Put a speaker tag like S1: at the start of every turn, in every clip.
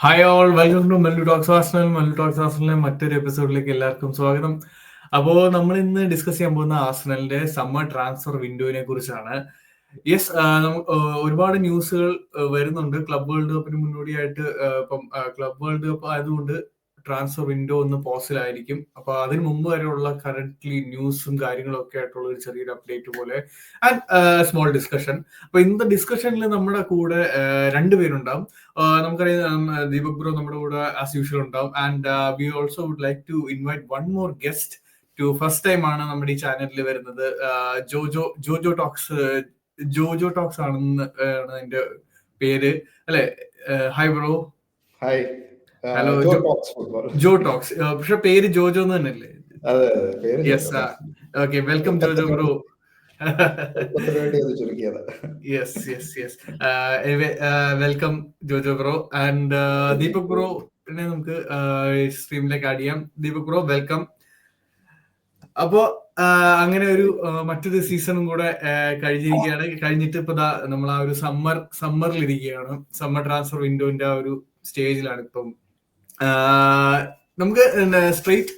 S1: Hi all, welcome to Mellu talks Arsenal. Mellu talks ആർസണലിലെ മറ്റൊരു എപ്പിസോഡിലേക്ക് എല്ലാവർക്കും സ്വാഗതം. അപ്പോൾ നമ്മൾ ഇന്ന് ഡിസ്കസ് ചെയ്യാൻ പോകുന്ന ആർസണലിന്റെ സമ്മർ ട്രാൻസ്ഫർ വിൻഡോയിനെ കുറിച്ചാണ്. യെസ്, ഒരുപാട് ന്യൂസുകൾ വരുന്നുണ്ട്. ക്ലബ് വേൾഡ് കപ്പിന് മുന്നോടിയായിട്ട് ഇപ്പം ക്ലബ് വേൾഡ് കപ്പ് ആയതുകൊണ്ട് ട്രാൻസ്ഫർ വിൻഡോ ഒന്ന് പോസിലായിരിക്കും. അപ്പൊ അതിന് മുമ്പ് വരെയുള്ള കറന്റ്ലി ന്യൂസും കാര്യങ്ങളും ഒക്കെ ആയിട്ടുള്ള ഒരു ചെറിയൊരു അപ്ഡേറ്റ് പോലെ ആൻഡ് സ്മോൾ ഡിസ്കഷൻ. അപ്പൊ ഇന്നത്തെ ഡിസ്കഷനിൽ നമ്മുടെ കൂടെ രണ്ടുപേരുണ്ടാവും. നമുക്കറിയാം, ദീപക് ബ്രോ നമ്മുടെ കൂടെ ആസ് യൂഷ്വൽ ഉണ്ടാവും. And we also would like to invite one more guest to first time ആണ് നമ്മുടെ ഈ ചാനലിൽ വരുന്നത്. ജോജോ ടോക്സ് ആണെന്ന് ആണ് അതിന്റെ പേര്, അല്ലെ? Hi bro.
S2: ഹായ്.
S1: ഹലോ. ജോ ടോക്സ്, പക്ഷെ പേര് ജോജോ എന്ന് തന്നെയല്ലേ? Yes. Okay, welcome Jojo bro. Yes yes yes. Welcome Jojo bro. And Deepak bro നമുക്ക് സ്ട്രീമിലേക്ക് ആഡ് ചെയ്യാം. Deepak bro, welcome. അപ്പോ അങ്ങനെ ഒരു മറ്റൊരു സീസണും കൂടെ കഴിഞ്ഞിരിക്കുകയാണ്. കഴിഞ്ഞിട്ട് ഇപ്പൊ നമ്മൾ ആ ഒരു സമ്മറിൽ ഇരിക്കുകയാണ്. സമ്മർ ട്രാൻസ്ഫർ വിൻഡോന്റെ ആ ഒരു സ്റ്റേജിലാണ് ഇപ്പം. നമുക്ക് സ്ട്രെയിറ്റ്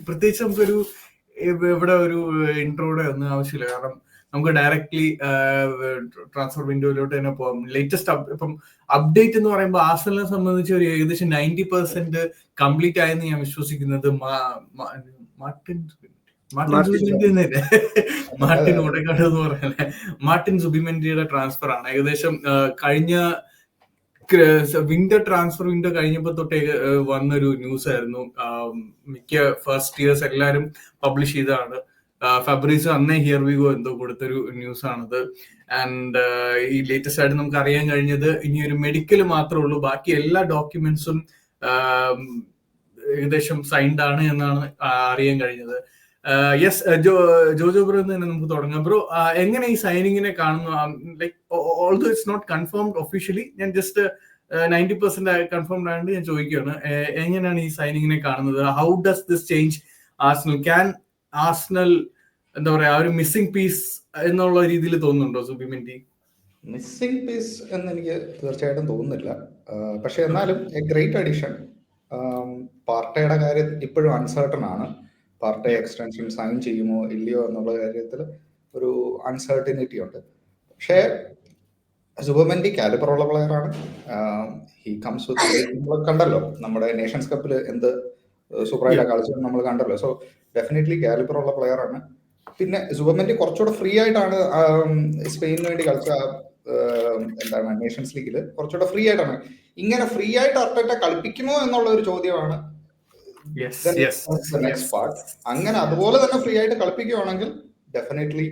S1: പ്രത്യേകിച്ച് നമുക്കൊരു ഇവിടെ ഒരു ഇൻട്രോയുടെ ഒന്നും ആവശ്യമില്ല. കാരണം നമുക്ക് ഡയറക്ട്ലി ട്രാൻസ്ഫർ വിൻഡോയിലോട്ട് തന്നെ പോകാം. ലേറ്റസ്റ്റ് ഇപ്പം അപ്ഡേറ്റ് എന്ന് പറയുമ്പോൾ ആർസണലിനെ സംബന്ധിച്ച് ഒരു ഏകദേശം 90% കംപ്ലീറ്റ് ആയെന്ന് ഞാൻ വിശ്വസിക്കുന്നത് മാർട്ടിൻ ഓഡെഗാർഡ് എന്ന് പറയുന്നത് മാർട്ടിൻ സുബിമെന്റിയുടെ ട്രാൻസ്ഫർ ആണ്. ഏകദേശം കഴിഞ്ഞ വിന്റർ ട്രാൻസ്ഫർ വിൻഡോ കഴിഞ്ഞപ്പോ തൊട്ടേ വന്നൊരു ന്യൂസ് ആയിരുന്നു. മിക്ക ഫസ്റ്റ് ഇയേഴ്സ് എല്ലാരും പബ്ലിഷ് ചെയ്തതാണ്. ഫെബ്രീസ് അന്നേ ഹിയർ വി ഗോ എന്തോ കൊടുത്തൊരു ന്യൂസ് ആണത്. ആൻഡ് ഈ ലേറ്റസ്റ്റ് ആയിട്ട് നമുക്ക് അറിയാൻ കഴിഞ്ഞത് ഇനി ഒരു മെഡിക്കൽ മാത്രമേ ഉള്ളൂ, ബാക്കി എല്ലാ ഡോക്യുമെന്റ്സും ഏകദേശം സൈൻഡ് ആണ് എന്നാണ് അറിയാൻ കഴിഞ്ഞത്. യെസ്, ജോജോ ബ്രോ തന്നെ നമുക്ക് തുടങ്ങാം. ബ്രോ, എങ്ങനെ ഈ സൈനിങ്ങിനെ കാണുന്നു? Like although it's not confirmed officially, ഞാൻ ജസ്റ്റ് 90% കൺഫേംഡ് ആയതുകൊണ്ട് ഞാൻ ചോദിക്കുകയാണ്, എങ്ങനെയാണ് ഈ സൈനിങ്ങിനെ കാണുന്നത്? How does this change Arsenal? Can Arsenal എന്താ പറയാ, ഒരു മിസ്സിംഗ് പീസ് എന്നുള്ള രീതിയിൽ തോന്നുന്നുണ്ടോ സുബിമെന്റി?
S2: മിസ്സിംഗ് പീസ് എന്ന് എനിക്ക് തീർച്ചയായിട്ടും തോന്നുന്നില്ല. പക്ഷെ എന്നാലും എ ഗ്രേറ്റ് അഡീഷൻ. പാർട്ടയുടെ കാര്യം ഇപ്പോഴും അൺസർട്ടൺ ആണ്. പാർട്ടി എക്സ്റ്റൻഷൻ സൈൻ ചെയ്യുമോ ഇല്ലയോ എന്നുള്ള കാര്യത്തിൽ ഒരു അൺസർട്ടനിറ്റി ഉണ്ട്. പക്ഷേ സുബമെന്റി കാലിബറുള്ള പ്ലെയറാണ്. ഹി കംസ് വിത്ത്, നമ്മൾ കണ്ടല്ലോ നമ്മുടെ നേഷൻസ് കപ്പിൽ എന്ത് സൂപ്പറായിട്ട് കളിച്ചത് നമ്മൾ കണ്ടല്ലോ. സോ ഡെഫിനറ്റ്ലി കാലിബറുള്ള പ്ലെയറാണ്. പിന്നെ സുബമെന്റി കുറച്ചുകൂടെ ഫ്രീ ആയിട്ടാണ് സ്പെയിനിന് വേണ്ടി കളിച്ച എന്താണ് നേഷൻസ് ലീഗിൽ കുറച്ചുകൂടെ ഫ്രീ ആയിട്ടാണ്. ഇങ്ങനെ ഫ്രീ ആയിട്ട് അർട്ടേറ്റ കളിപ്പിക്കുമോ എന്നുള്ള ഒരു ചോദ്യമാണ് നെക്സ്റ്റ് പാർട്ട്. അങ്ങനെ അതുപോലെ തന്നെ ഫ്രീ ആയിട്ട് കളിപ്പിക്കുകയാണെങ്കിൽ definitely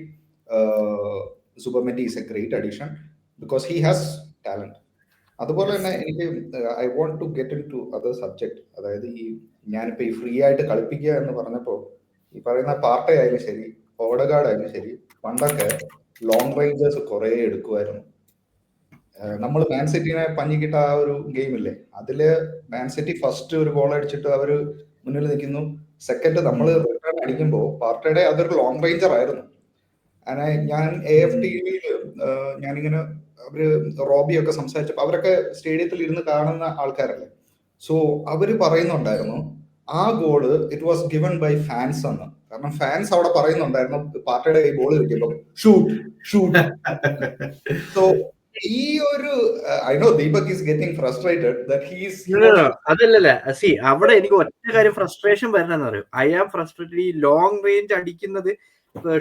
S2: Zubimendi is a great addition because he has talent. അതുപോലെ തന്നെ എനിക്ക് I want to get into other subject. അതായത് ഈ ഞാനിപ്പോ ഈ ഫ്രീ ആയിട്ട് കളിപ്പിക്കുക എന്ന് പറഞ്ഞപ്പോൾ ഈ പറയുന്ന പാർട്ടി ആയാലും ശരി, ഓഡഗാർഡ് ആയാലും ശരി, പണ്ടൊക്കെ ലോങ് റേഞ്ചേഴ്സ് കുറെ എടുക്കുമായിരുന്നു. നമ്മൾ മാൻ സിറ്റിനെ പഞ്ഞിക്കിട്ട ആ ഒരു ഗെയിമില്ലേ, അതില് മാൻ സിറ്റി ഫസ്റ്റ് ഒരു ഗോൾ അടിച്ചിട്ട് അവര് മുന്നിൽ നിൽക്കുന്നു. സെക്കൻഡ് നമ്മൾ റിട്ടേൺ അടിക്കുമ്പോൾ പാർട്ടിയുടെ അതൊരു ലോങ് റേഞ്ചർ ആയിരുന്നു. ഞാൻ AFTV ഞാനിങ്ങനെ അവര് റോബിയൊക്കെ സംസാരിച്ചപ്പോൾ അവരൊക്കെ സ്റ്റേഡിയത്തിൽ ഇരുന്ന് കാണുന്ന ആൾക്കാരല്ലേ. സോ അവര് പറയുന്നുണ്ടായിരുന്നു ആ goal it was given by fans എന്ന്. കാരണം ഫാൻസ് അവിടെ പറയുന്നുണ്ടായിരുന്നു പാർട്ടിയുടെ ഈ ഗോള് കിട്ടിയപ്പോൾ ഷൂട്ട് ഷൂട്ട്. സോ ഈ ഒരു I know Deepak is getting frustrated that he is
S3: അതല്ലല്ലേ. സി അവിടെ എനിക്ക് ഒറ്റ കാര്യം ഫ്രസ്ട്രേഷൻ വരണമെന്ന് പറയും. I am frustrated. ഈ ലോങ് റേഞ്ച് അടിക്കുന്നത്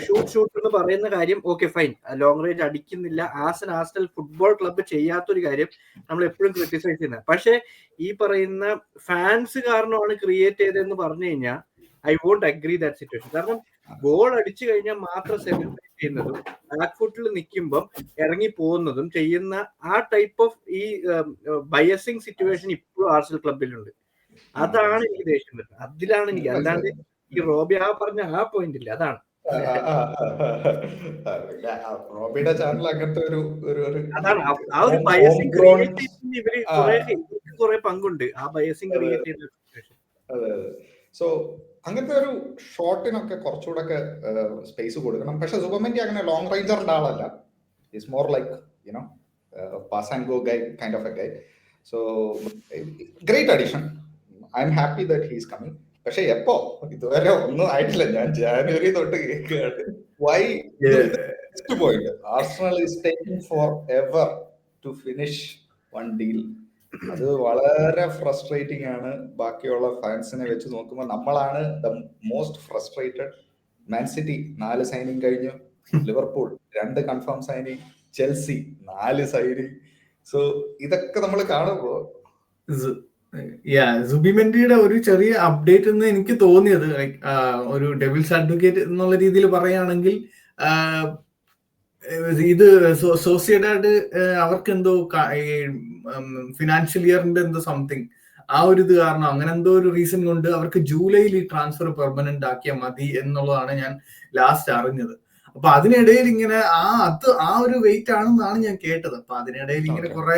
S3: ഷൂട്ട് എന്ന് പറയുന്ന കാര്യം ഓക്കെ ഫൈൻ, ലോങ് റേഞ്ച് അടിക്കുന്നില്ല. ആർസണൽ ഫുട്ബോൾ ക്ലബ്ബ് ചെയ്യാത്തൊരു കാര്യം നമ്മൾ എപ്പോഴും ക്രിട്ടിസൈസ് ചെയ്യുന്നത്. പക്ഷെ ഈ പറയുന്ന ഫാൻസ് കാരണമാണ് ക്രിയേറ്റ് ചെയ്തതെന്ന് പറഞ്ഞു കഴിഞ്ഞാൽ I won't agree that situation. കാരണം ഗോൾ അടിച്ചു കഴിഞ്ഞാൽ മാത്രം സെലിബ്രേറ്റ് ചെയ്യുന്നതും ബാക്ക് ഫുട്ടിൽ നിൽക്കുമ്പം ഇറങ്ങി പോകുന്നതും ചെയ്യുന്ന ആ ടൈപ്പ് ഓഫ് ഈ ബയസിങ് സിറ്റുവേഷൻ ഇപ്പോഴും ആർസണൽ ക്ലബിലുണ്ട്. അതാണ് എനിക്ക് ദേഷ്യം വരുന്നത്. അതിലാണ് എനിക്ക്, അല്ലാണ്ട് ഈ റോബി ആ പറഞ്ഞ ആ പോയിന്റ് ഇല്ല, അതാണ്
S2: റോബിയുടെ ചാനൽ അങ്ങനത്തെ ഒരു
S3: അതാണ് ആ ഒരു ബയസിങ് ക്രിയേറ്റ് ചെയ്യുന്ന ഇവര് കുറെ പങ്കുണ്ട് ആ ബയസിങ് ക്രിയേറ്റ് ചെയ്യുന്ന സിറ്റുവേഷൻ.
S2: അതെ. സോ അങ്ങനത്തെ ഒരു ഷോട്ടിനൊക്കെ കുറച്ചുകൂടെ ഒക്കെ സ്പേസ് കൊടുക്കണം. പക്ഷെ സുബമെന്റി അങ്ങനെ ലോങ് റേഞ്ചറിന്റെ ആളല്ല. It's more like you know pass and go guy kind of a guy. So great addition. I'm happy that he's coming. പക്ഷെ എപ്പോ ഇതുവരെ ഒന്നും ആയിട്ടില്ല. ഞാൻ ജാനുവരി തൊട്ട് കേൾക്കുകയാണ്. Why point Arsenal is taking forever to finish one deal. അത് വളരെ ഫ്രസ്ട്രേറ്റിംഗ് ആണ്. ബാക്കിയുള്ള ഫാൻസിനെ വെച്ച് നോക്കുമ്പോൾ നമ്മളാണ് the most frustrated. Man City 4 signing കഴിഞ്ഞു, Liverpool 2 confirm signing, Chelsea 4 signing. So ഇതൊക്കെ നമ്മൾ കാണുമ്പോൾ
S1: സുബിമെൻഡിയുടെ ഒരു ചെറിയ അപ്ഡേറ്റ് എന്ന് എനിക്ക് തോന്നിയത്, ലൈക്ക് ഒരു ഡെവിൾസ് അഡ്വക്കേറ്റ് എന്നുള്ള രീതിയിൽ പറയുകയാണെങ്കിൽ, ഇത് സോസിയഡാഡ് അവർക്ക് എന്തോ ഫിനാൻഷ്യൽ ഇയറിന്റെ എന്തോ സംതിങ് ആ ഒരു ഇത് കാരണം അങ്ങനെ എന്തോ ഒരു റീസൺ കൊണ്ട് അവർക്ക് ജൂലൈയിൽ ഈ ട്രാൻസ്ഫർ പെർമനന്റ് ആക്കിയാൽ മതി എന്നുള്ളതാണ് ഞാൻ ലാസ്റ്റ് അറിഞ്ഞത്. അപ്പൊ അതിനിടയിൽ ഇങ്ങനെ ആ ഒരു വെയിറ്റ് ആണെന്നാണ് ഞാൻ കേട്ടത്. അപ്പൊ അതിനിടയിൽ ഇങ്ങനെ കുറെ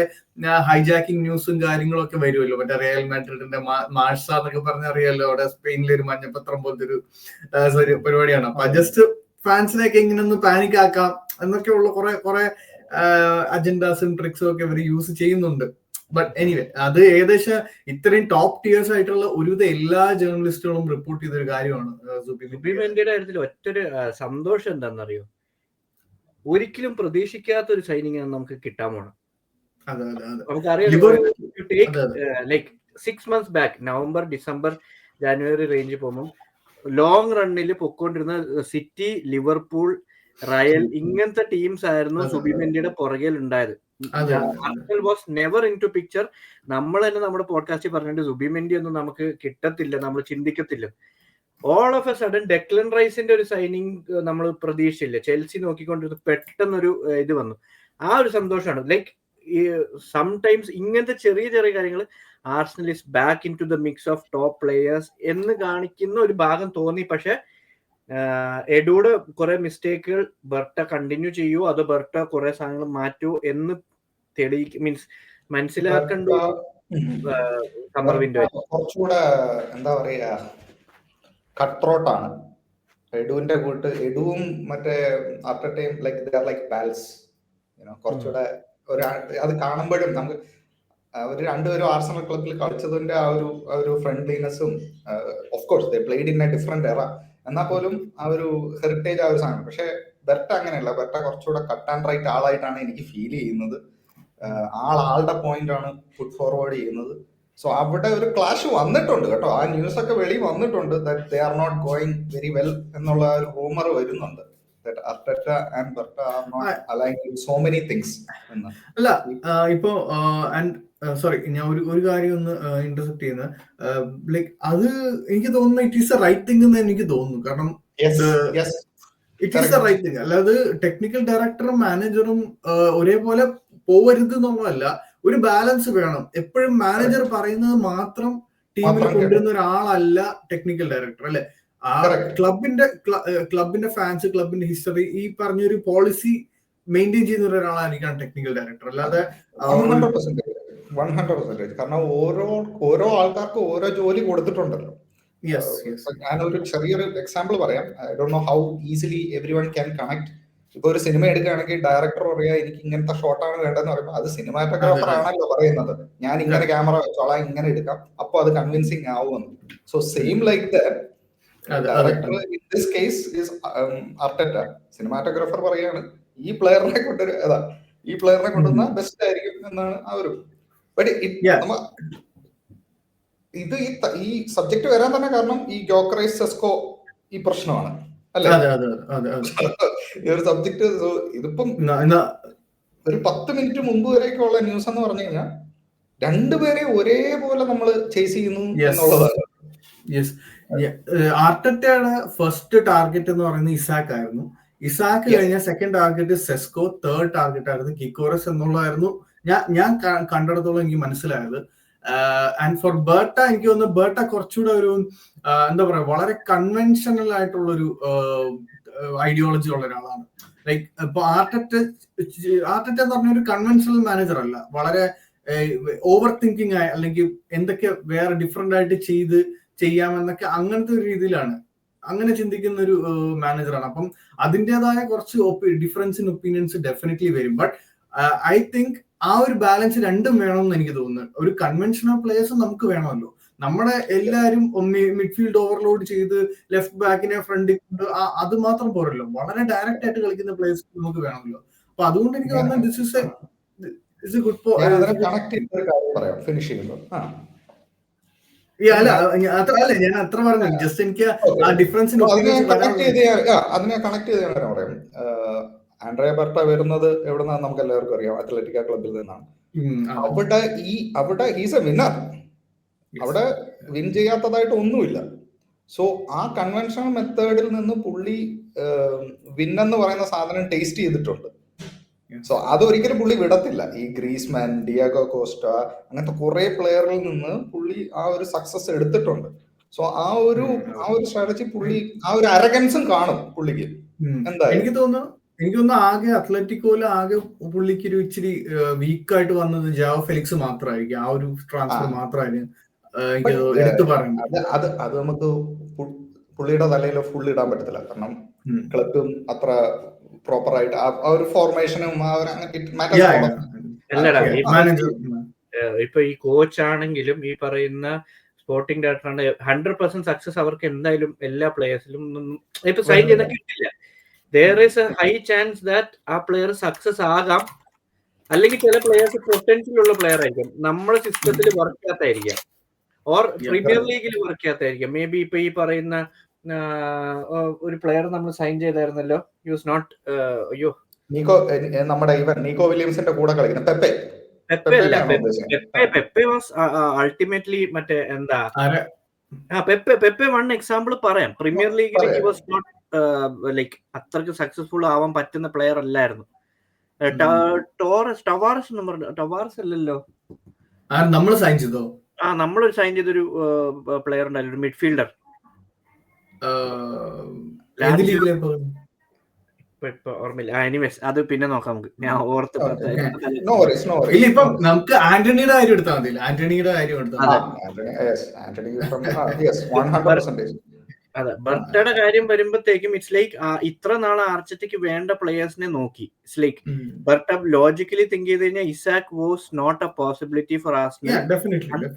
S1: ഹൈജാക്കിംഗ് ന്യൂസും കാര്യങ്ങളൊക്കെ വരുമല്ലോ. മറ്റേ റിയൽ മാഡ്രിഡിന്റെ മാർസ എന്നൊക്കെ പറഞ്ഞറിയാലോ, അവിടെ സ്പെയിനിലെ ഒരു മഞ്ഞപ്പത്രം പോലത്തെ ഒരു പരിപാടിയാണ്. അപ്പൊ ജസ്റ്റ് ഫാൻസിനെയൊക്കെ ഇങ്ങനെ ഒന്ന് പാനിക് ആക്കാം എന്നൊക്കെയുള്ള കുറെ അജൻഡാസും ട്രിക്സും ഒക്കെ ഇവർ യൂസ് ചെയ്യുന്നുണ്ട്. ബട്ട് എനിവേ, അത് ഏകദേശം ഇത്രയും ടോപ്പ് ടിയേഴ്സ് ആയിട്ടുള്ള ഒരുവിധ എല്ലാ ജേർണലിസ്റ്റുകളും റിപ്പോർട്ട് ചെയ്തൊരു കാര്യമാണ്.
S3: സുബിമെൻഡിയുടെ കാര്യത്തിൽ ഒറ്റൊരു സന്തോഷം എന്താണെന്നറിയോ, ഒരിക്കലും പ്രതീക്ഷിക്കാത്ത ഒരു സൈനിങ് ആണ് നമുക്ക് കിട്ടാൻ പോണം. നമുക്കറിയാം, like 6 months back, November, December, January range പോകുമ്പോൾ ലോങ് റണ്ണിൽ പൊക്കോണ്ടിരുന്ന സിറ്റി, ലിവർപൂൾ, റയൽ ഇങ്ങനത്തെ ടീംസ് ആയിരുന്നു സുബിമെൻഡിയുടെ പുറകിൽ ഉണ്ടായത്. Arsenal was never into picture. നമ്മൾ തന്നെ നമ്മുടെ പോഡ്കാസ്റ്റിൽ പറഞ്ഞിട്ട് സുബിമെൻഡി ഒന്നും നമുക്ക് കിട്ടത്തില്ല, നമ്മൾ ചിന്തിക്കത്തില്ല. All of a sudden Declan റൈസിന്റെ ഒരു സൈനിങ് നമ്മൾ പ്രതീക്ഷിച്ചില്ല. ചെൽസി നോക്കിക്കൊണ്ടിരുന്ന പെട്ടെന്നൊരു ഇത് വന്നു. ആ ഒരു സന്തോഷമാണ്. ലൈക്ക് സംടൈംസ് ഇങ്ങനത്തെ ചെറിയ ചെറിയ കാര്യങ്ങൾ Arsenal is back into the mix of top players എന്ന് കാണിക്കുന്ന ഒരു ഭാഗം തോന്നി. പക്ഷെ എഡുയുടെ കുറെ മിസ്റ്റേക്കുകൾ ബെർട്ട കണ്ടിന്യൂ ചെയ്യൂ, അതോ ബെർട്ട കുറെ സാധനങ്ങൾ മാറ്റൂ എന്ന് മീൻസ് മനസ്സിലാക്കേണ്ട സമ്മർ വിൻഡോ.
S2: കുറച്ചുകൂടെ എന്താ പറയാ, കട്ട്രോട്ടാണ് എഡുവിന്റെ കൂട്ട്. എഡുവും മറ്റേ അർട്ടറ്റയും ലൈക്ക് പാൽസ്. കുറച്ചുകൂടെ അത് കാണുമ്പോഴും നമുക്ക് അവർ രണ്ടുപേരും ആർസണൽ ക്ലബിൽ കളിച്ചതിന്റെ ആ ഒരു ഫ്രണ്ട്ലിനെസ്സും, of course they played in a different era, എന്നാൽ പോലും ആ ഒരു ഹെറിറ്റേജ് ആ ഒരു സാധനം. പക്ഷെ ബെർട്ട അങ്ങനെയല്ല. ബെർട്ട കുറച്ചുകൂടെ കട്ട് ആൻഡ് റൈറ്റ് ആളായിട്ടാണ് എനിക്ക് ഫീൽ ചെയ്യുന്നത്. ആളുടെ പോയിന്റ് ആണ് പുട്ട് ഫോർവേഡ് ചെയ്യുന്നത്. സോ അവിടെ ഒരു ക്ലാഷ് വന്നിട്ടുണ്ട് കേട്ടോ. ആ ന്യൂസ് ഒക്കെ വെളി വന്നിട്ടുണ്ട്, that they are not going very well എന്നുള്ള ഒരു റൂമർ വരുന്നുണ്ട്. Arteta and Berta are not aligned in so many things.
S1: അല്ല, ഇപ്പോ സോറി, ഞാൻ ഒരു കാര്യം ഒന്ന് ഇന്റർസെപ്റ്റ് ചെയ്യുന്ന, ലൈക്ക് അത് എനിക്ക് തോന്നുന്നു it is a right thing എന്ന് എനിക്ക് തോന്നുന്നു. കാരണം it is a right thing. അല്ലാതെ ടെക്നിക്കൽ ഡയറക്ടറും മാനേജറും ഒരേപോലെ പോവരുത് എന്നുള്ളതല്ല. ഒരു ബാലൻസ് വേണം. എപ്പോഴും മാനേജർ പറയുന്നത് മാത്രം ടീമിൽ കൊണ്ടുവരുന്ന ഒരാളല്ല ടെക്നിക്കൽ ഡയറക്ടർ, അല്ലെ? ആ ക്ലബിന്റെ ഫാൻസ്, ക്ലബിന്റെ ഹിസ്റ്ററി, ഈ പറഞ്ഞൊരു പോളിസി മെയിൻറ്റെയിൻ ചെയ്യുന്ന ഒരാളായിരിക്കണം ടെക്നിക്കൽ ഡയറക്ടർ. അല്ലാതെ
S2: 100%. കാരണം ഓരോ ആൾക്കാർക്ക് ഓരോ ജോലി കൊടുത്തിട്ടുണ്ടല്ലോ. ഞാനൊരു ചെറിയൊരു എക്സാമ്പിൾ പറയാം. I don't know how easily every one can connect. ഇപ്പൊ ഒരു സിനിമ എടുക്കുകയാണെങ്കിൽ ഡയറക്ടർ പറയാ എനിക്ക് ഇങ്ങനത്തെ ഷോട്ടാണ് വേണ്ടതെന്ന് പറയുമ്പോൾ അത് സിനിമാറ്റോഗ്രാഫർ ആണല്ലോ പറയുന്നത്. ഞാൻ ഇങ്ങനെ ക്യാമറ വെച്ചോളാം, ഇങ്ങനെ എടുക്കാം, അപ്പൊ അത് കൺവിൻസിങ് ആവുമെന്ന്. So same like that, director in this case is Arteta. Cinematographer പറയാണ് ഈ പ്ലെയറിനെ കൊണ്ടുവന്ന ബെസ്റ്റ് ആയിരിക്കും എന്നാണ് ആ ഒരു. ഇത് ഈ സബ്ജക്ട് വരാൻ തന്നെ കാരണം ഈ ഗ്യോക്കറൈസ് സെസ്കോ ഈ പ്രശ്നമാണ്, അല്ലെ? ഈ ഒരു സബ്ജക്ട് ഇതിപ്പം ഒരു 10 മിനിറ്റ് മുമ്പ് വരെയൊക്കെയുള്ള ന്യൂസ് എന്ന് പറഞ്ഞു കഴിഞ്ഞാൽ രണ്ടുപേരെ ഒരേപോലെ നമ്മൾ ചേസ് ചെയ്യുന്നു എന്നുള്ളതാണ്.
S1: ആർട്ടറ്റയുടെ ഫസ്റ്റ് ടാർഗറ്റ് എന്ന് പറയുന്നത് ഇസാക്ക് ആയിരുന്നു. ഇസാക്ക് കഴിഞ്ഞ second target Sesko, third target ആയിരുന്നു കിക്കോറസ് എന്നുള്ളതായിരുന്നു ഞാൻ കണ്ടിടത്തോളം എനിക്ക് മനസ്സിലായത്. ആൻഡ് ഫോർ ബെർട്ട എനിക്ക് തോന്നുന്നു ബെർട്ട കുറച്ചുകൂടെ ഒരു എന്താ പറയാ, വളരെ കൺവെൻഷണൽ ആയിട്ടുള്ളൊരു ഐഡിയോളജി ഉള്ള ഒരാളാണ്. ലൈക്ക് ഇപ്പൊ ആർട്ടറ്റ എന്ന് പറഞ്ഞ ഒരു കൺവെൻഷണൽ മാനേജർ അല്ല. വളരെ ഓവർ തിങ്കിങ് ആയി, അല്ലെങ്കിൽ എന്തൊക്കെ വേറെ ഡിഫറെന്റ് ആയിട്ട് ചെയ്യാമെന്നൊക്കെ അങ്ങനത്തെ ഒരു രീതിയിലാണ്, അങ്ങനെ ചിന്തിക്കുന്ന ഒരു മാനേജറാണ്. അപ്പം അതിൻ്റെതായ കുറച്ച് ഡിഫറൻസ് ഇൻ ഒപ്പീനിയൻസ് ഡെഫിനറ്റ്ലി വരും. ബട്ട് ഐ തിങ്ക് ആ ഒരു ബാലൻസ് രണ്ടും വേണമെന്ന് എനിക്ക് തോന്നുന്നു. ഒരു കൺവെൻഷണൽ പ്ലേയേഴ്സും നമുക്ക് വേണമല്ലോ. നമ്മുടെ എല്ലാരും മിഡ്ഫീൽഡ് ഓവർലോഡ് ചെയ്ത് ലെഫ്റ്റ് ബാക്കിനെ ഫ്രണ്ടിൽ കൊണ്ട് അത് മാത്രം പോരല്ലോ, വളരെ ഡയറക്റ്റ് ആയിട്ട് കളിക്കുന്ന പ്ലേയേഴ്സ് നമുക്ക് വേണമല്ലോ. അപ്പൊ അതുകൊണ്ട് എനിക്ക് തോന്നുന്നത് this is A good
S2: connect ചെയ്ത ഒരു കാര്യം പറയാം ഫിനിഷ് ചെയ്യുമ്പോൾ.
S1: അല്ല ഞാൻ അത്ര പറഞ്ഞു, ജസ്റ്റ് എനിക്ക് ആ ഡിഫറൻസിന്
S2: അതിനെ കണക്ട് ചെയ്ത് ഞാൻ പറയാം. ആൻഡ്രിയ ബർട്ട വരുന്നത് എവിടെന്നാണ് നമുക്ക് എല്ലാവർക്കും അറിയാം, അത്ലറ്റിക്ക ക്ലബിൽ നിന്നാണ്. അവിടെ ഹീസ് എ വിന്നർ. അവിടെ വിൻ ചെയ്യാത്തതായിട്ട് ഒന്നുമില്ല. സോ ആ കൺവെൻഷണൽ മെത്തേഡിൽ നിന്ന് പുള്ളി വിൻ എന്ന് പറയുന്ന സാധനം ടേസ്റ്റ് ചെയ്തിട്ടുണ്ട്. സോ അതൊരിക്കലും പുള്ളി വിടത്തില്ല. ഈ ഗ്രീസ്മാൻ, ഡിയാഗോ കോസ്റ്റ, അങ്ങനത്തെ കുറെ പ്ലെയറിൽ നിന്ന് പുള്ളി ആ ഒരു സക്സസ് എടുത്തിട്ടുണ്ട്. സോ ആ ഒരു സ്ട്രാറ്റജി പുള്ളി, ആ ഒരു അരഗൻസും കാണും പുള്ളിക്ക്. എന്തായാലും
S1: എനിക്ക് തോന്നുന്നു ആകെ അത്ലറ്റിക്കോയില് ആകെ പുള്ളിക്ക് ഒരു ഇച്ചിരി വീക്കായിട്ട് വന്നത് ജാവോ ഫെലിക്സ് മാത്രമായിരിക്കും. ആ ഒരു ട്രാൻസ്ഫർ മാത്രമായിരിക്കും എടുത്തു പറയുന്നത്.
S2: അത് നമുക്ക് പുള്ളിയുടെ തലയിൽ ഫുൾ ഇടാൻ പറ്റത്തില്ല. കാരണം ക്ലബും അത്ര പ്രോപ്പർ ആയിട്ട് ആ ഒരു ഫോർമേഷനും
S3: ഇപ്പൊ ഈ കോച്ച് ആണെങ്കിലും ഈ പറയുന്ന സ്പോർട്ടിംഗ് ഡയറക്ടറാണ് 100% സക്സസ് അവർക്ക് എന്തായാലും എല്ലാ പ്ലേയേഴ്സിലും ഇപ്പൊ സൈൻ ചെയ്ത കിട്ടില്ല. there is a high chance that ആ പ്ലെയർ സക്സസ് ആകാം, അല്ലെങ്കിൽ ചില പ്ലെയേഴ്സ് പൊട്ടൻഷ്യൽ ഉള്ള പ്ലെയർ ആയിരിക്കും, നമ്മുടെ സിസ്റ്റത്തിൽ വർക്ക് ചെയ്യാത്തായിരിക്കാം, ഓർ പ്രീമിയർ ലീഗിൽ വർക്ക് ചെയ്യാത്തായിരിക്കാം. മേ ബി ഇപ്പൊ ഈ പറയുന്ന ഒരു പ്ലെയർ നമ്മൾ സൈൻ ചെയ്തായിരുന്നല്ലോ, യൂസ് നോട്ട് അയ്യോ
S2: നമ്മുടെ നീക്കോ വില്യംസിന്റെ കൂടെ കളിക്കുന്ന
S3: പെപ്പെ വാസ് അൾട്ടിമേറ്റ്ലി മറ്റേ എന്താ പെപ്പെ വൺ എക്സാമ്പിൾ പറയാം. പ്രീമിയർ ലീഗിൽ ഹി വാസ് നോട്ട് ലൈക്ക് അത്രയ്ക്ക് സക്സസ്ഫുൾ ആവാൻ പറ്റുന്ന പ്ലെയർ അല്ലായിരുന്നു. ടവാറസ് അല്ലല്ലോ
S1: നമ്മൾ സൈൻ ചെയ്തോ?
S3: നമ്മൾ സൈൻ ചെയ്തൊരു പ്ലെയർ ഉണ്ടായിരുന്നു, ഒരു മിഡ്ഫീൽഡർ. ഓർമ്മയില്ല. എനിവേസ് അത് പിന്നെ നോക്കാം നമുക്ക്. ഞാൻ ഓർത്ത്
S1: ഇപ്പം നമുക്ക് ആന്റണിയുടെ കാര്യം എടുത്താൽ മതി. ആന്റണിയുടെ കാര്യം എടുത്താൽ
S3: അതെ. ബർട്ടയുടെ കാര്യം വരുമ്പോഴത്തേക്കും ഇറ്റ്സ് ലൈക്ക് ഇത്ര നാളെ ആർച്ചറ്റയ്ക്ക് വേണ്ട പ്ലേയേഴ്സിനെ നോക്കി. ഇറ്റ്സ് ലൈക്ക് ബർട്ട ലോജിക്കലി തിങ്ക് ചെയ്ത് കഴിഞ്ഞാൽ Isak was not a possibility for Arsenal.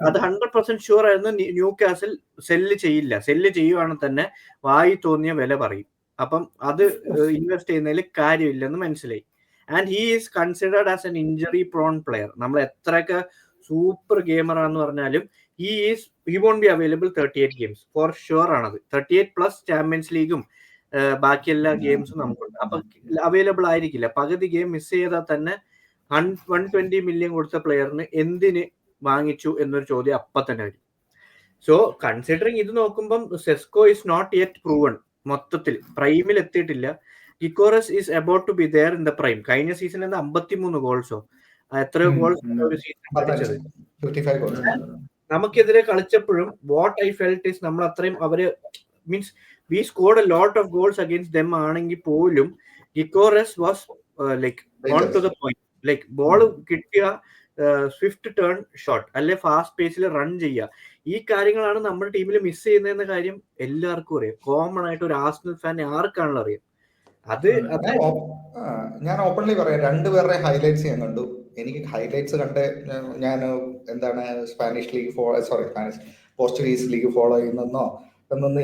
S3: അത് 100% ഷുവർ ആയിരുന്നു. ന്യൂ കാസിൽ സെല്ല് ചെയ്യില്ല. സെല്ല് ചെയ്യുവാണെങ്കിൽ തന്നെ വായി തോന്നിയ വില പറയും. അപ്പം അത് ഇൻവെസ്റ്റ് ചെയ്യുന്നതിൽ കാര്യമില്ലെന്ന് മനസ്സിലായി. And he is considered as an injury prone player. നമ്മൾ എത്രയൊക്കെ സൂപ്പർ ഗെയിമറാന്ന് പറഞ്ഞാലും he won't be available 38 games for sure ആണത്. 38 പ്ലസ് ചാമ്പ്യൻസ് ലീഗും ബാക്കി എല്ലാ ഗെയിംസും നമുക്കുണ്ട്. അപ്പൊ അവൈലബിൾ ആയിരിക്കില്ല. പകുതി ഗെയിം മിസ് ചെയ്താൽ തന്നെ 120 മില്യൺ കൊടുത്ത പ്ലെയറിന് എന്തിന് വാങ്ങിച്ചു എന്നൊരു ചോദ്യം അപ്പൊ തന്നെ വരും. സോ കൺസിഡറിങ് ഇത് നോക്കുമ്പം Sesko is not yet proven. മൊത്തത്തിൽ പ്രൈമിൽ എത്തിയിട്ടില്ല. Gyokeres is about to be there in the prime. കഴിഞ്ഞ സീസണിൽ 53 ഗോൾസോ എത്രയോ ഗോൾസ് ഒരു സീസൺ കളിച്ചത്. നമുക്കെതിരെ കളിച്ചപ്പോഴും വാട്ട് ഐ ഫെൽറ്റ് ഇസ് നമ്മൾ അത്രയും അവര് means we scored a lot of goals against them ആണെങ്കിൽ പോലും Gyokeres was like on to the point. Like ball കിട്ടിയ സ്വിഫ്റ്റ് ടേൺ ഷോട്ട് അല്ലെ ഫാസ്റ്റ് പേസിൽ റൺ ചെയ്യുക. ഈ കാര്യങ്ങളാണ് നമ്മുടെ ടീമിൽ മിസ് ചെയ്യുന്നതെന്ന കാര്യം എല്ലാവർക്കും അറിയാം. കോമൺ ആയിട്ട് ഒരു ആർസണൽ ഫാൻ ആർക്കാണല്ലോ അറിയാം.
S2: ഞാൻ ഓപ്പൺലി പറയാം, രണ്ടുപേരുടെ ഹൈലൈറ്റ്സ് ഞാൻ കണ്ടു. എനിക്ക് ഹൈലൈറ്റ്സ് കണ്ട് ഞാൻ എന്താണ് സ്പാനിഷ് പോർച്ചുഗീസ് ലീഗ് ഫോളോ ചെയ്യുന്നതെന്നോ എന്നൊന്നും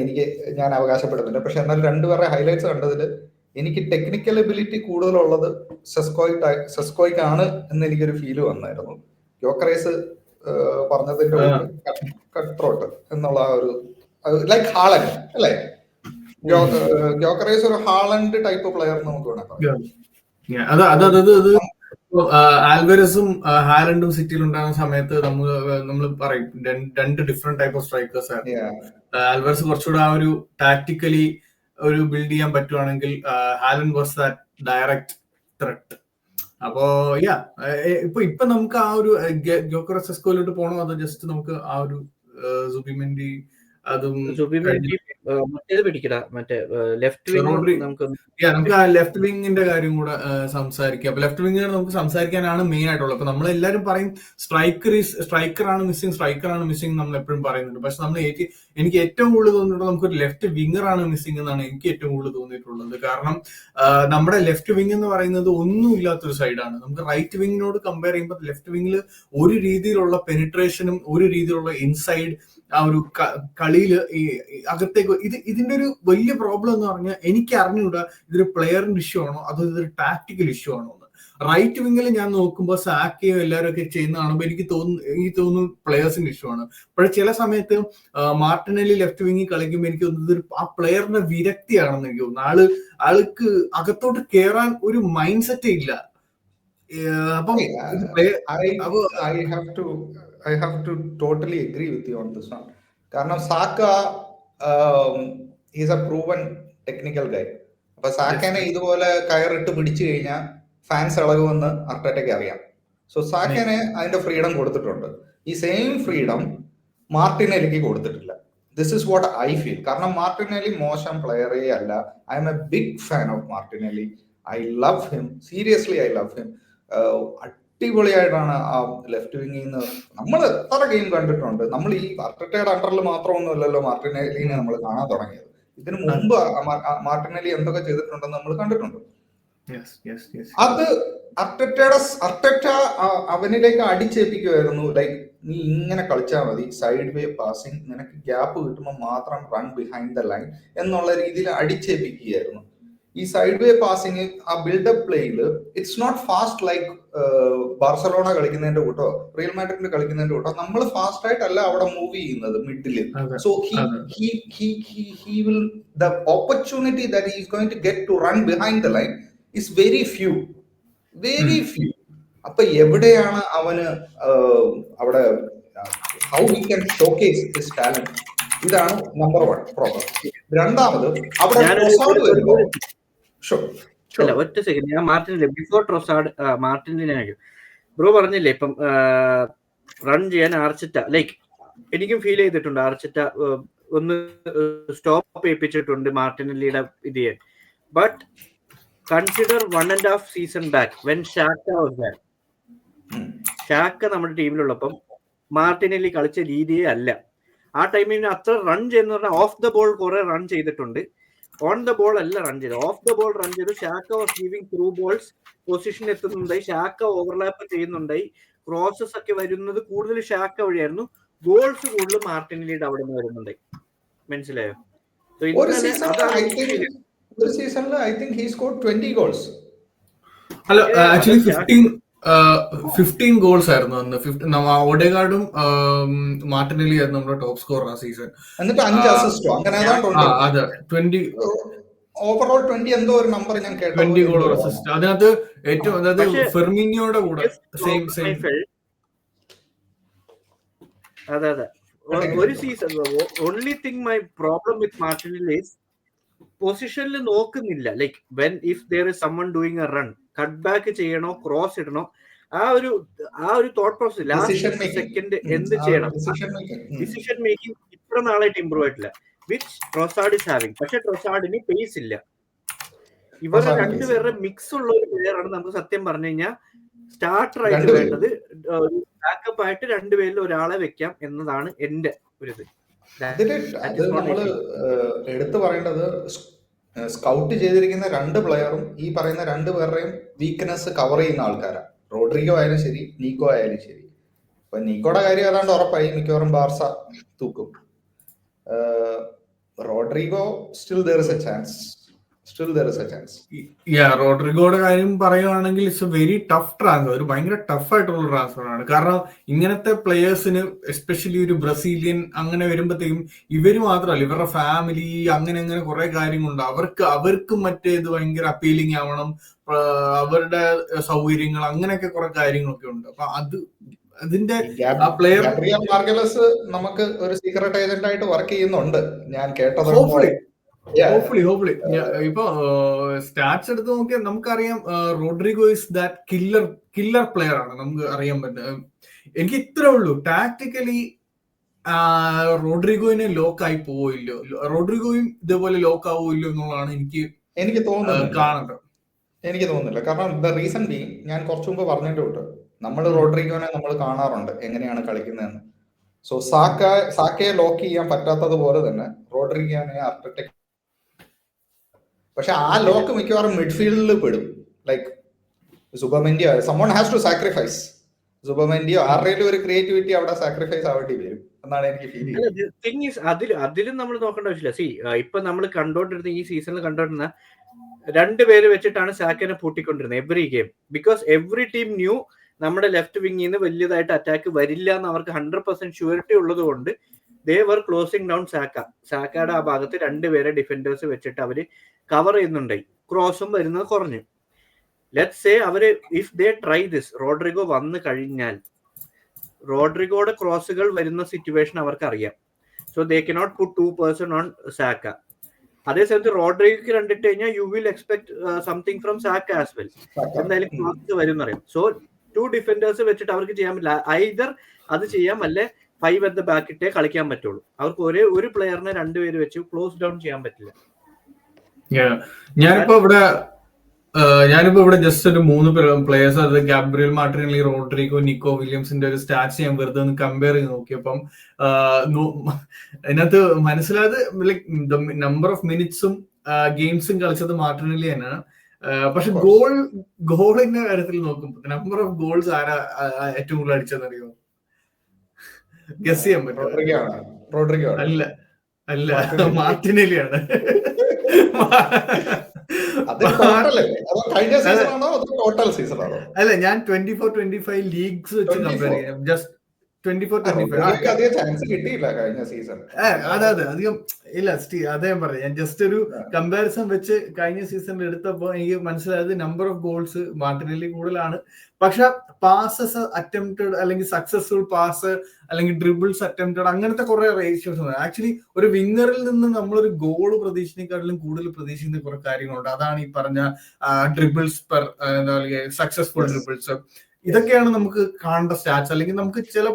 S2: ഞാൻ അവകാശപ്പെടുന്നില്ല. പക്ഷെ എന്നാൽ രണ്ടുപേരുടെ ഹൈലൈറ്റ്സ് കണ്ടതിൽ എനിക്ക് ടെക്നിക്കൽ എബിലിറ്റി കൂടുതലുള്ളത് സെസ്കോയ്ക്കാണ് എന്ന് എനിക്കൊരു ഫീല് വന്നായിരുന്നു. ഗ്യോക്കറേസ് പറഞ്ഞതിന്റെ കട്ട് ത്രോട്ട് എന്നുള്ള ഒരു ലൈക്ക് ഹാളൻഡ് അല്ലേ? ഗ്യോക്കറേസ് ഒരു ഹാളൻഡ് ടൈപ്പ് പ്ലെയർ നമുക്ക്
S1: വേണം. ആൽവരസും ഹാലൻഡും സിറ്റിയിൽ ഉണ്ടാകുന്ന സമയത്ത് നമ്മൾ പറയും രണ്ട് ഡിഫറെന്റ് ടൈപ്പ് ഓഫ് സ്ട്രൈക്കേഴ്സ് ആയിരുന്നു. ആൽവരസ് കുറച്ചുകൂടെ ആ ഒരു ടാക്ടിക്കലി ഒരു ബിൽഡ് ചെയ്യാൻ പറ്റുവാണെങ്കിൽ Haaland was that direct threat. അപ്പോ ഇപ്പൊ നമുക്ക് ആ ഒരു ഗ്യോക്കറസ് സെസ്കോയിലോട്ട് പോകണോ അതോ ജസ്റ്റ് നമുക്ക് ആ ഒരു സുബിമെൻഡി അതും
S3: മറ്റേത് പിടിക്കടാ, മറ്റേ ലെഫ്റ്റ് വിങ് നമുക്ക്
S1: നമുക്ക് ആ ലെഫ്റ്റ് വിങ്ങിന്റെ കാര്യം കൂടെ സംസാരിക്കാം. അപ്പൊ ലെഫ്റ്റ് വിങ്ങിന് നമുക്ക് സംസാരിക്കാനാണ് മെയിൻ ആയിട്ടുള്ളത്. അപ്പൊ നമ്മളെല്ലാരും പറയും സ്ട്രൈക്കറാണ് മിസ്സിംഗ് നമ്മൾ എപ്പോഴും പറയുന്നുണ്ട്. പക്ഷെ നമ്മൾ എനിക്ക് ഏറ്റവും കൂടുതൽ തോന്നിയിട്ടുള്ളത് നമുക്കൊരു ലെഫ്റ്റ് വിങ്ങർ ആണ് മിസ്സിംഗ് എന്നാണ് എനിക്ക് ഏറ്റവും കൂടുതൽ തോന്നിയിട്ടുള്ളത്. കാരണം നമ്മുടെ ലെഫ്റ്റ് വിങ് എന്ന് പറയുന്നത് ഒന്നുമില്ലാത്തൊരു സൈഡാണ്. നമുക്ക് റൈറ്റ് വിങ്ങിനോട് കമ്പയർ ചെയ്യുമ്പോൾ ലെഫ്റ്റ് വിങ്ങിൽ ഒരു രീതിയിലുള്ള പെനിട്രേഷനും ഒരു രീതിയിലുള്ള ഇൻസൈഡ് ആ ഒരു കളിയില് ഈ അകത്തേക്ക് ഇതിന്റെ ഒരു വലിയ പ്രോബ്ലം എന്ന് പറഞ്ഞാൽ എനിക്ക് അറിഞ്ഞൂടാ ഇതൊരു പ്ലെയറിന്റെ ഇഷ്യൂ ആണോ അതോ ഇതൊരു ടാക്ടിക്കൽ ഇഷ്യൂ ആണോ എന്ന്. റൈറ്റ് വിങ്ങിൽ ഞാൻ നോക്കുമ്പോൾ സാക്കയും എല്ലാവരും ഒക്കെ ചെയ്യുന്ന കാണുമ്പോൾ എനിക്ക് തോന്നുന്നു പ്ലെയേഴ്സിന്റെ ഇഷ്യൂ ആണ്. പക്ഷെ ചില സമയത്ത് മാർട്ടിനെല്ലി ലെഫ്റ്റ് വിങ്ങിൽ കളിക്കുമ്പോൾ എനിക്ക് തോന്നുന്നത് ആ പ്ലെയറിന്റെ വിരക്തിയാണെന്ന് എനിക്ക് തോന്നുന്നു. ആൾക്ക് അകത്തോട്ട് കയറാൻ ഒരു മൈൻഡ് സെറ്റ് ഇല്ല. അപ്പം
S2: I have to totally agree with you on this one. കാരണം Saka is a proven technical guy. അപ്പൊ സാക്കനെ ഇതുപോലെ കയറിട്ട് പിടിച്ചു കഴിഞ്ഞാൽ ഫാൻസ് ഇളകുമെന്ന് അർട്ടറ്റയ്ക്ക് അറിയാം. സോ സാക്കനെ അതിന്റെ ഫ്രീഡം കൊടുത്തിട്ടുണ്ട്. ഈ സെയിം ഫ്രീഡം മാർട്ടിനെല്ലിക്ക് കൊടുത്തിട്ടില്ല. This is what I feel. കാരണം മാർട്ടിനെല്ലി മോശം പ്ലെയറേ അല്ല. I am a big fan of Martinelli. I love him, seriously I love him. അടിപൊളിയായിട്ടാണ് ആ ലെഫ്റ്റ് വിങ്ങിൽ നിന്ന് നമ്മൾ എത്ര ഗെയിം കണ്ടിട്ടുണ്ട്. നമ്മൾ ഈ അർട്ടറ്റയുടെ അണ്ടറിൽ മാത്രമൊന്നുമല്ലല്ലോ മാർട്ടിനെല്ലിനെ നമ്മൾ കാണാൻ തുടങ്ങിയത്. ഇതിനു മുമ്പ് മാർട്ടിനെല്ലി എന്തൊക്കെ ചെയ്തിട്ടുണ്ടെന്ന് നമ്മൾ കണ്ടിട്ടുണ്ട്. അത് അർട്ടറ്റ അവനിലേക്ക് അടിച്ചേൽപ്പിക്കുമായിരുന്നു. ലൈക്ക് നീ ഇങ്ങനെ കളിച്ചാൽ മതി, സൈഡ് വേ പാസിംഗ്, നിനക്ക് ഗ്യാപ്പ് കിട്ടുമ്പോൾ മാത്രം റൺ ബിഹൈൻഡ് ദ ലൈൻ എന്നുള്ള രീതിയിൽ അടിച്ചേൽപ്പിക്കുകയായിരുന്നു. ഈ സൈഡ് വേ പാസിംഗ്, ആ ബിൽഡപ്പ് പ്ലേയിൽ it's not fast like Barcelona കളിക്കുന്നതിന്റെ കൂട്ടോ റിയൽ മാഡ്രിഡ് കളിക്കുന്നതിന്റെ കൂട്ടോ നമ്മൾ ഫാസ്റ്റ് ആയിട്ടല്ല അവിടെ മൂവ് ചെയ്യുന്നത് മിഡില്. So he will the opportunity that he is going to get to run behind the line is very few. അപ്പൊ എവിടെയാണ് അവന് അവിടെ how he can showcase his talent? ഇതാണ് നമ്പർ 1 പ്രോബ്ലം. രണ്ടാമത് അവിടെ
S3: അല്ല, ഒറ്റ സെക്കൻഡ്, ഞാൻ മാർട്ടിനില്ല ബിഫോർ ട്രൊസാർഡ് മാർട്ടിനെ ബ്രോ പറഞ്ഞില്ലേ ഇപ്പം റൺ ചെയ്യാൻ ആർച്ചിറ്റ, ലൈക്ക് എനിക്കും ഫീൽ ചെയ്തിട്ടുണ്ട് ആർച്ചിറ്റ ഒന്ന് സ്റ്റോപ്പ് ചെയ്യിപ്പിച്ചിട്ടുണ്ട് മാർട്ടിനെല്ലിയുടെ ഇത് ചെയ്യാൻ. But consider 1.5 season back when ഷാക്ക was back. ഷാക്ക നമ്മുടെ ടീമിലുള്ളപ്പം മാർട്ടിനെല്ലി കളിച്ച രീതിയേ അല്ല. ആ ടൈമിന് അത്ര റൺ ചെയ്യുന്ന പറഞ്ഞാൽ ഓഫ് ദ ബോൾ കുറെ റൺ ചെയ്തിട്ടുണ്ട്, ഓൺ ദ ബോൾ അല്ല റൺ ചെയ്തത്, ഓഫ് ദ ബോൾ റൺ ചെയ്തു. Saka was giving through balls, position എത്തുന്നുണ്ടായി, ഷാക്ക ഓവർലാപ്പ് ചെയ്യുന്നുണ്ടായി, ക്രോസസ് ഒക്കെ വരുന്നത് കൂടുതൽ ഷാക്ക വഴിയായിരുന്നു. ഗോൾസ് കൂടുതൽ മാർട്ടിനെല്ലിയുടെ അവിടെ നിന്ന് വരുന്നുണ്ടായി. മനസ്സിലായോ?
S2: ഒരു സീസണിൽ I think he scored 20 goals.
S1: അല്ല, ആക്ച്വലി 15 goals ആയിരുന്നു അന്ന്. ഓഡെഗാർഡും മാർട്ടിനെല്ലി ആയിരുന്നു നമ്മുടെ ടോപ്പ് സ്കോറർ ആ സീസൺ.
S2: എന്നിട്ട് 5 അസിസ്റ്റോ അങ്ങനെ
S1: അതെ, 20
S2: ഓവറോൾ 20 എന്തോ ഒരു നമ്പർ ഞാൻ കേട്ടു.
S1: 20 goal അസിസ്റ്റ്. അതിനകത്ത് ഏറ്റവും, അതായത് ഫെർമിനിയോയുടെ കൂടെ സെയിം
S3: അതെ ഒരു season. Only thing my problem with Martinelli is പൊസിഷനിൽ നോക്കുന്നില്ല. Like when if there is someone doing a run, cut back ചെയ്യണോ ക്രോസ് ഇടണോ, ആ ഒരു തോട്ട് പ്രോസസ് ലാസ്റ്റ് സെക്കൻഡ് എന്ത് ചെയ്യണം, ഡിസിഷൻ മേക്കിംഗ് ഇത്ര നാളായിട്ട് ഇമ്പ്രൂവ് ആയിട്ടില്ല, വിച്ച് ട്രൊസാർഡ് ഇസ് ഹാവിംഗ്. പക്ഷെ ട്രൊസാർഡിന് പേസ് ഇല്ല. ഇവരുടെ രണ്ടുപേരുടെ മിക്സ് ഉള്ള ഒരു പ്ലെയർ ആണ് നമുക്ക് സത്യം പറഞ്ഞു കഴിഞ്ഞാൽ സ്റ്റാർട്ടർ ആയിട്ട് വേണ്ടത്. ബാക്കപ്പ് ആയിട്ട് രണ്ടുപേരിൽ ഒരാളെ വെക്കാം എന്നതാണ് എന്റെ ഒരു ഇത്.
S2: നമ്മള് എടുത്തു പറയേണ്ടത് സ്കൗട്ട് ചെയ്തിരിക്കുന്ന 2 പ്ലെയറും ഈ പറയുന്ന 2 പേരുടെയും വീക്ക്നെസ് കവർ ചെയ്യുന്ന ആൾക്കാരാണ്. റോഡ്രിഗോ ആയാലും ശരി, നീക്കോ ആയാലും ശരി. അപ്പൊ നീക്കോയുടെ കാര്യം ഏതാണ്ട് ഉറപ്പായി, മിക്കവാറും ബാർസ തൂക്കും. Rodrigo still there is a chance.
S1: റോഡ്രിഗോയുടെ കാര്യം പറയുവാണെങ്കിൽ it's a very tough transfer. ഒരു ഭയങ്കര ടഫ് ആയിട്ടുള്ള ട്രാൻസ്ഫർ ആണ്. കാരണം ഇങ്ങനത്തെ പ്ലെയേഴ്സിന്, എസ്പെഷ്യലി ഒരു ബ്രസീലിയൻ അങ്ങനെ വരുമ്പോഴത്തേക്കും ഇവര് മാത്രമല്ല, ഇവരുടെ ഫാമിലി അങ്ങനെ കുറെ കാര്യങ്ങളുണ്ട്. അവർക്ക് മറ്റേത് ഭയങ്കര അപ്പീലിംഗ് ആവണം, അവരുടെ സൗകര്യങ്ങൾ, അങ്ങനെയൊക്കെ കുറെ കാര്യങ്ങളൊക്കെ ഉണ്ട്. അപ്പൊ അതിന്റെ പ്ലെയർ
S2: നമുക്ക് ഒരു സീക്രട്ട് ഏജന്റ് ആയിട്ട് വർക്ക് ചെയ്യുന്നുണ്ട് ഞാൻ കേട്ടത്.
S1: ഹോപ്പ്ഫുള്ളി ഇപ്പൊ സ്റ്റാറ്റ്സ് എടുത്ത് നോക്കിയാൽ നമുക്കറിയാം Rodrigo is that killer player ആണ്. നമുക്ക് അറിയാൻ പറ്റും. എനിക്ക് ഇത്രേ ഉള്ളൂ, ടാക്ടിക്കലി റോഡ്രിഗോയിനെ ലോക്ക് ആയി പോവില്ലോ, റോഡ്രിഗോയും ഇതേപോലെ ലോക്ക് ആവുമല്ലോ എന്നുള്ളതാണ്
S2: എനിക്ക് തോന്നുന്നില്ല.
S1: കാണേണ്ടത്.
S2: എനിക്ക് തോന്നുന്നില്ല. കാരണം ദ റീസൺ ബി, ഞാൻ കുറച്ചു മുമ്പ് പറഞ്ഞതിന്റെ തൊട്ട് നമ്മൾ റോഡ്രിഗോനെ നമ്മൾ കാണാറുണ്ട് എങ്ങനെയാണ് കളിക്കുന്നതെന്ന്. സോ സാക്കയെ ലോക്ക് ചെയ്യാൻ പറ്റാത്തത് പോലെ തന്നെ റോഡ്രിഗോനെ ആർട്ടിടെക്ട്, പക്ഷെ ആ ലോക്ക് മിക്കവാറും മിഡ്ഫീൽഡിൽ പെടും. ലൈക്ക് സുബമെൻഡിയോ, someone has to sacrifice. സുബമെൻഡിയോ ആരുടെയും ഒരു ക്രിയേറ്റിവിറ്റി അവിടെ സാക്രിഫൈസ് ആവേണ്ടി വരും എന്നാണ് എനിക്ക് ഫീൽ ചെയ്യുന്നത്.
S3: അതിലും നമ്മൾ നോക്കേണ്ട ആവശ്യമില്ല. സി ഇപ്പൊ നമ്മൾ കണ്ടോണ്ടിരുന്ന ഈ സീസണിൽ കണ്ടോണ്ടിരുന്ന രണ്ടുപേര് വെച്ചിട്ടാണ് സാക്കിനെ പൂട്ടിക്കൊണ്ടിരുന്നത് every game. Because every team knew നമ്മുടെ ലെഫ്റ്റ് വിങ്ങിൽ നിന്ന് വലിയതായിട്ട് അറ്റാക്ക് വരില്ല എന്ന് അവർക്ക് 100% ഷുവറിറ്റി ഉള്ളത് കൊണ്ട് ദേ വർ ക്ലോസിംഗ് ഡൗൺ സാക്കയുടെ ആ ഭാഗത്ത് രണ്ടുപേരെ ഡിഫൻഡേഴ്സ് വെച്ചിട്ട് അവര് കവർ ചെയ്യുന്നുണ്ടായി. ക്രോസും വരുന്നത് കുറഞ്ഞു. ലെറ്റ്സ് സേ അവര് if they try this, Rodrigo വന്നു കഴിഞ്ഞാൽ റോഡ്രിഗോയുടെ ക്രോസുകൾ വരുന്ന സിറ്റുവേഷൻ അവർക്ക് അറിയാം. So they cannot put 2% on Saka. അതേസമയത്ത് റോഡ്രിഗോക്ക് കണ്ടിട്ട് കഴിഞ്ഞാൽ you will expect something from Saka as well. എന്തായാലും ക്രോസ് വരും എന്നറിയാം. സോ 2 ഡിഫൻഡേഴ്സ് വെച്ചിട്ട് അവർക്ക് ചെയ്യാൻ പറ്റില്ല. ഐദർ അത് ചെയ്യാം, അല്ലെ 5 at the back ഇട്ടേ കളിക്കാൻ പറ്റുള്ളൂ. അവർക്ക് ഒരു പ്ലെയറിനെ 2 പേര് വെച്ച് ക്ലോസ് ഡൗൺ ചെയ്യാൻ പറ്റില്ല.
S1: ഞാനിപ്പോ ഇവിടെ ജസ്റ്റ് ഒരു 3 പ്ലേയേഴ്സ്, അത് ഗാബ്രിയൽ മാർട്ടിനെല്ലി, റോഡ്രിഗോ, നിക്കോ വില്യംസിന്റെ ഒരു സ്റ്റാറ്റ്സ് ഞാൻ വെറുതെ ഒന്ന് കമ്പയർ ചെയ്ത് നോക്കിയപ്പം അതിനകത്ത് മനസ്സിലായത് ലൈക്ക് നമ്പർ ഓഫ് മിനിറ്റ്സും ഗെയിംസും കളിച്ചത് മാർട്ടിനെല്ലി തന്നെയാണ്. പക്ഷെ ഗോളിന്റെ കാര്യത്തിൽ നോക്കുമ്പോ നമ്പർ ഓഫ് ഗോൾസ് ആരാ ഏറ്റവും കൂടുതൽ അടിച്ചതെന്നറിയോ? ഗസ് ചെയ്യാൻ പറ്റും. അല്ല മാർട്ടിനെല്ലിയാണ്. അല്ല, ഞാൻ 24-25 ലീഗ്സ് വെച്ച് കമ്പയർ ചെയ്യാം. ജസ്റ്റ് 24-25 അതെ അധികം ഇല്ല. അതേ ഞാൻ പറയാം. ഞാൻ ജസ്റ്റ് ഒരു കമ്പാരിസൺ വെച്ച് കഴിഞ്ഞ സീസണിൽ എടുത്തപ്പോ എനിക്ക് മനസ്സിലായത് നമ്പർ ഓഫ് ഗോൾസ് മാർട്ടിനെല്ലി കൂടുതലാണ്. പക്ഷെ പാസസ് അറ്റംപ്റ്റഡ് അല്ലെങ്കിൽ സക്സസ്ഫുൾ പാസ് അല്ലെങ്കിൽ ഡ്രിബിൾസ് അറ്റംപ്റ്റഡ് അങ്ങനത്തെ കുറെ റേഷ്യോസ് ഉണ്ട്. ആക്ച്വലി ഒരു വിങ്ങറിൽ നിന്ന് നമ്മളൊരു ഗോള് പ്രതീക്ഷിക്കുന്നതിനെക്കാട്ടിലും കൂടുതൽ പ്രതീക്ഷിക്കുന്ന കുറെ കാര്യങ്ങളുണ്ട്. അതാണ് ഈ പറഞ്ഞ ഡ്രിബിൾസ് പെർ എന്താ പറയുക, സക്സസ്ഫുൾ ഡ്രിബിൾസ്. ഇതൊക്കെയാണ് നമുക്ക് കാണേണ്ട സ്റ്റാറ്റ്സ്. അല്ലെങ്കിൽ നമുക്ക് ചില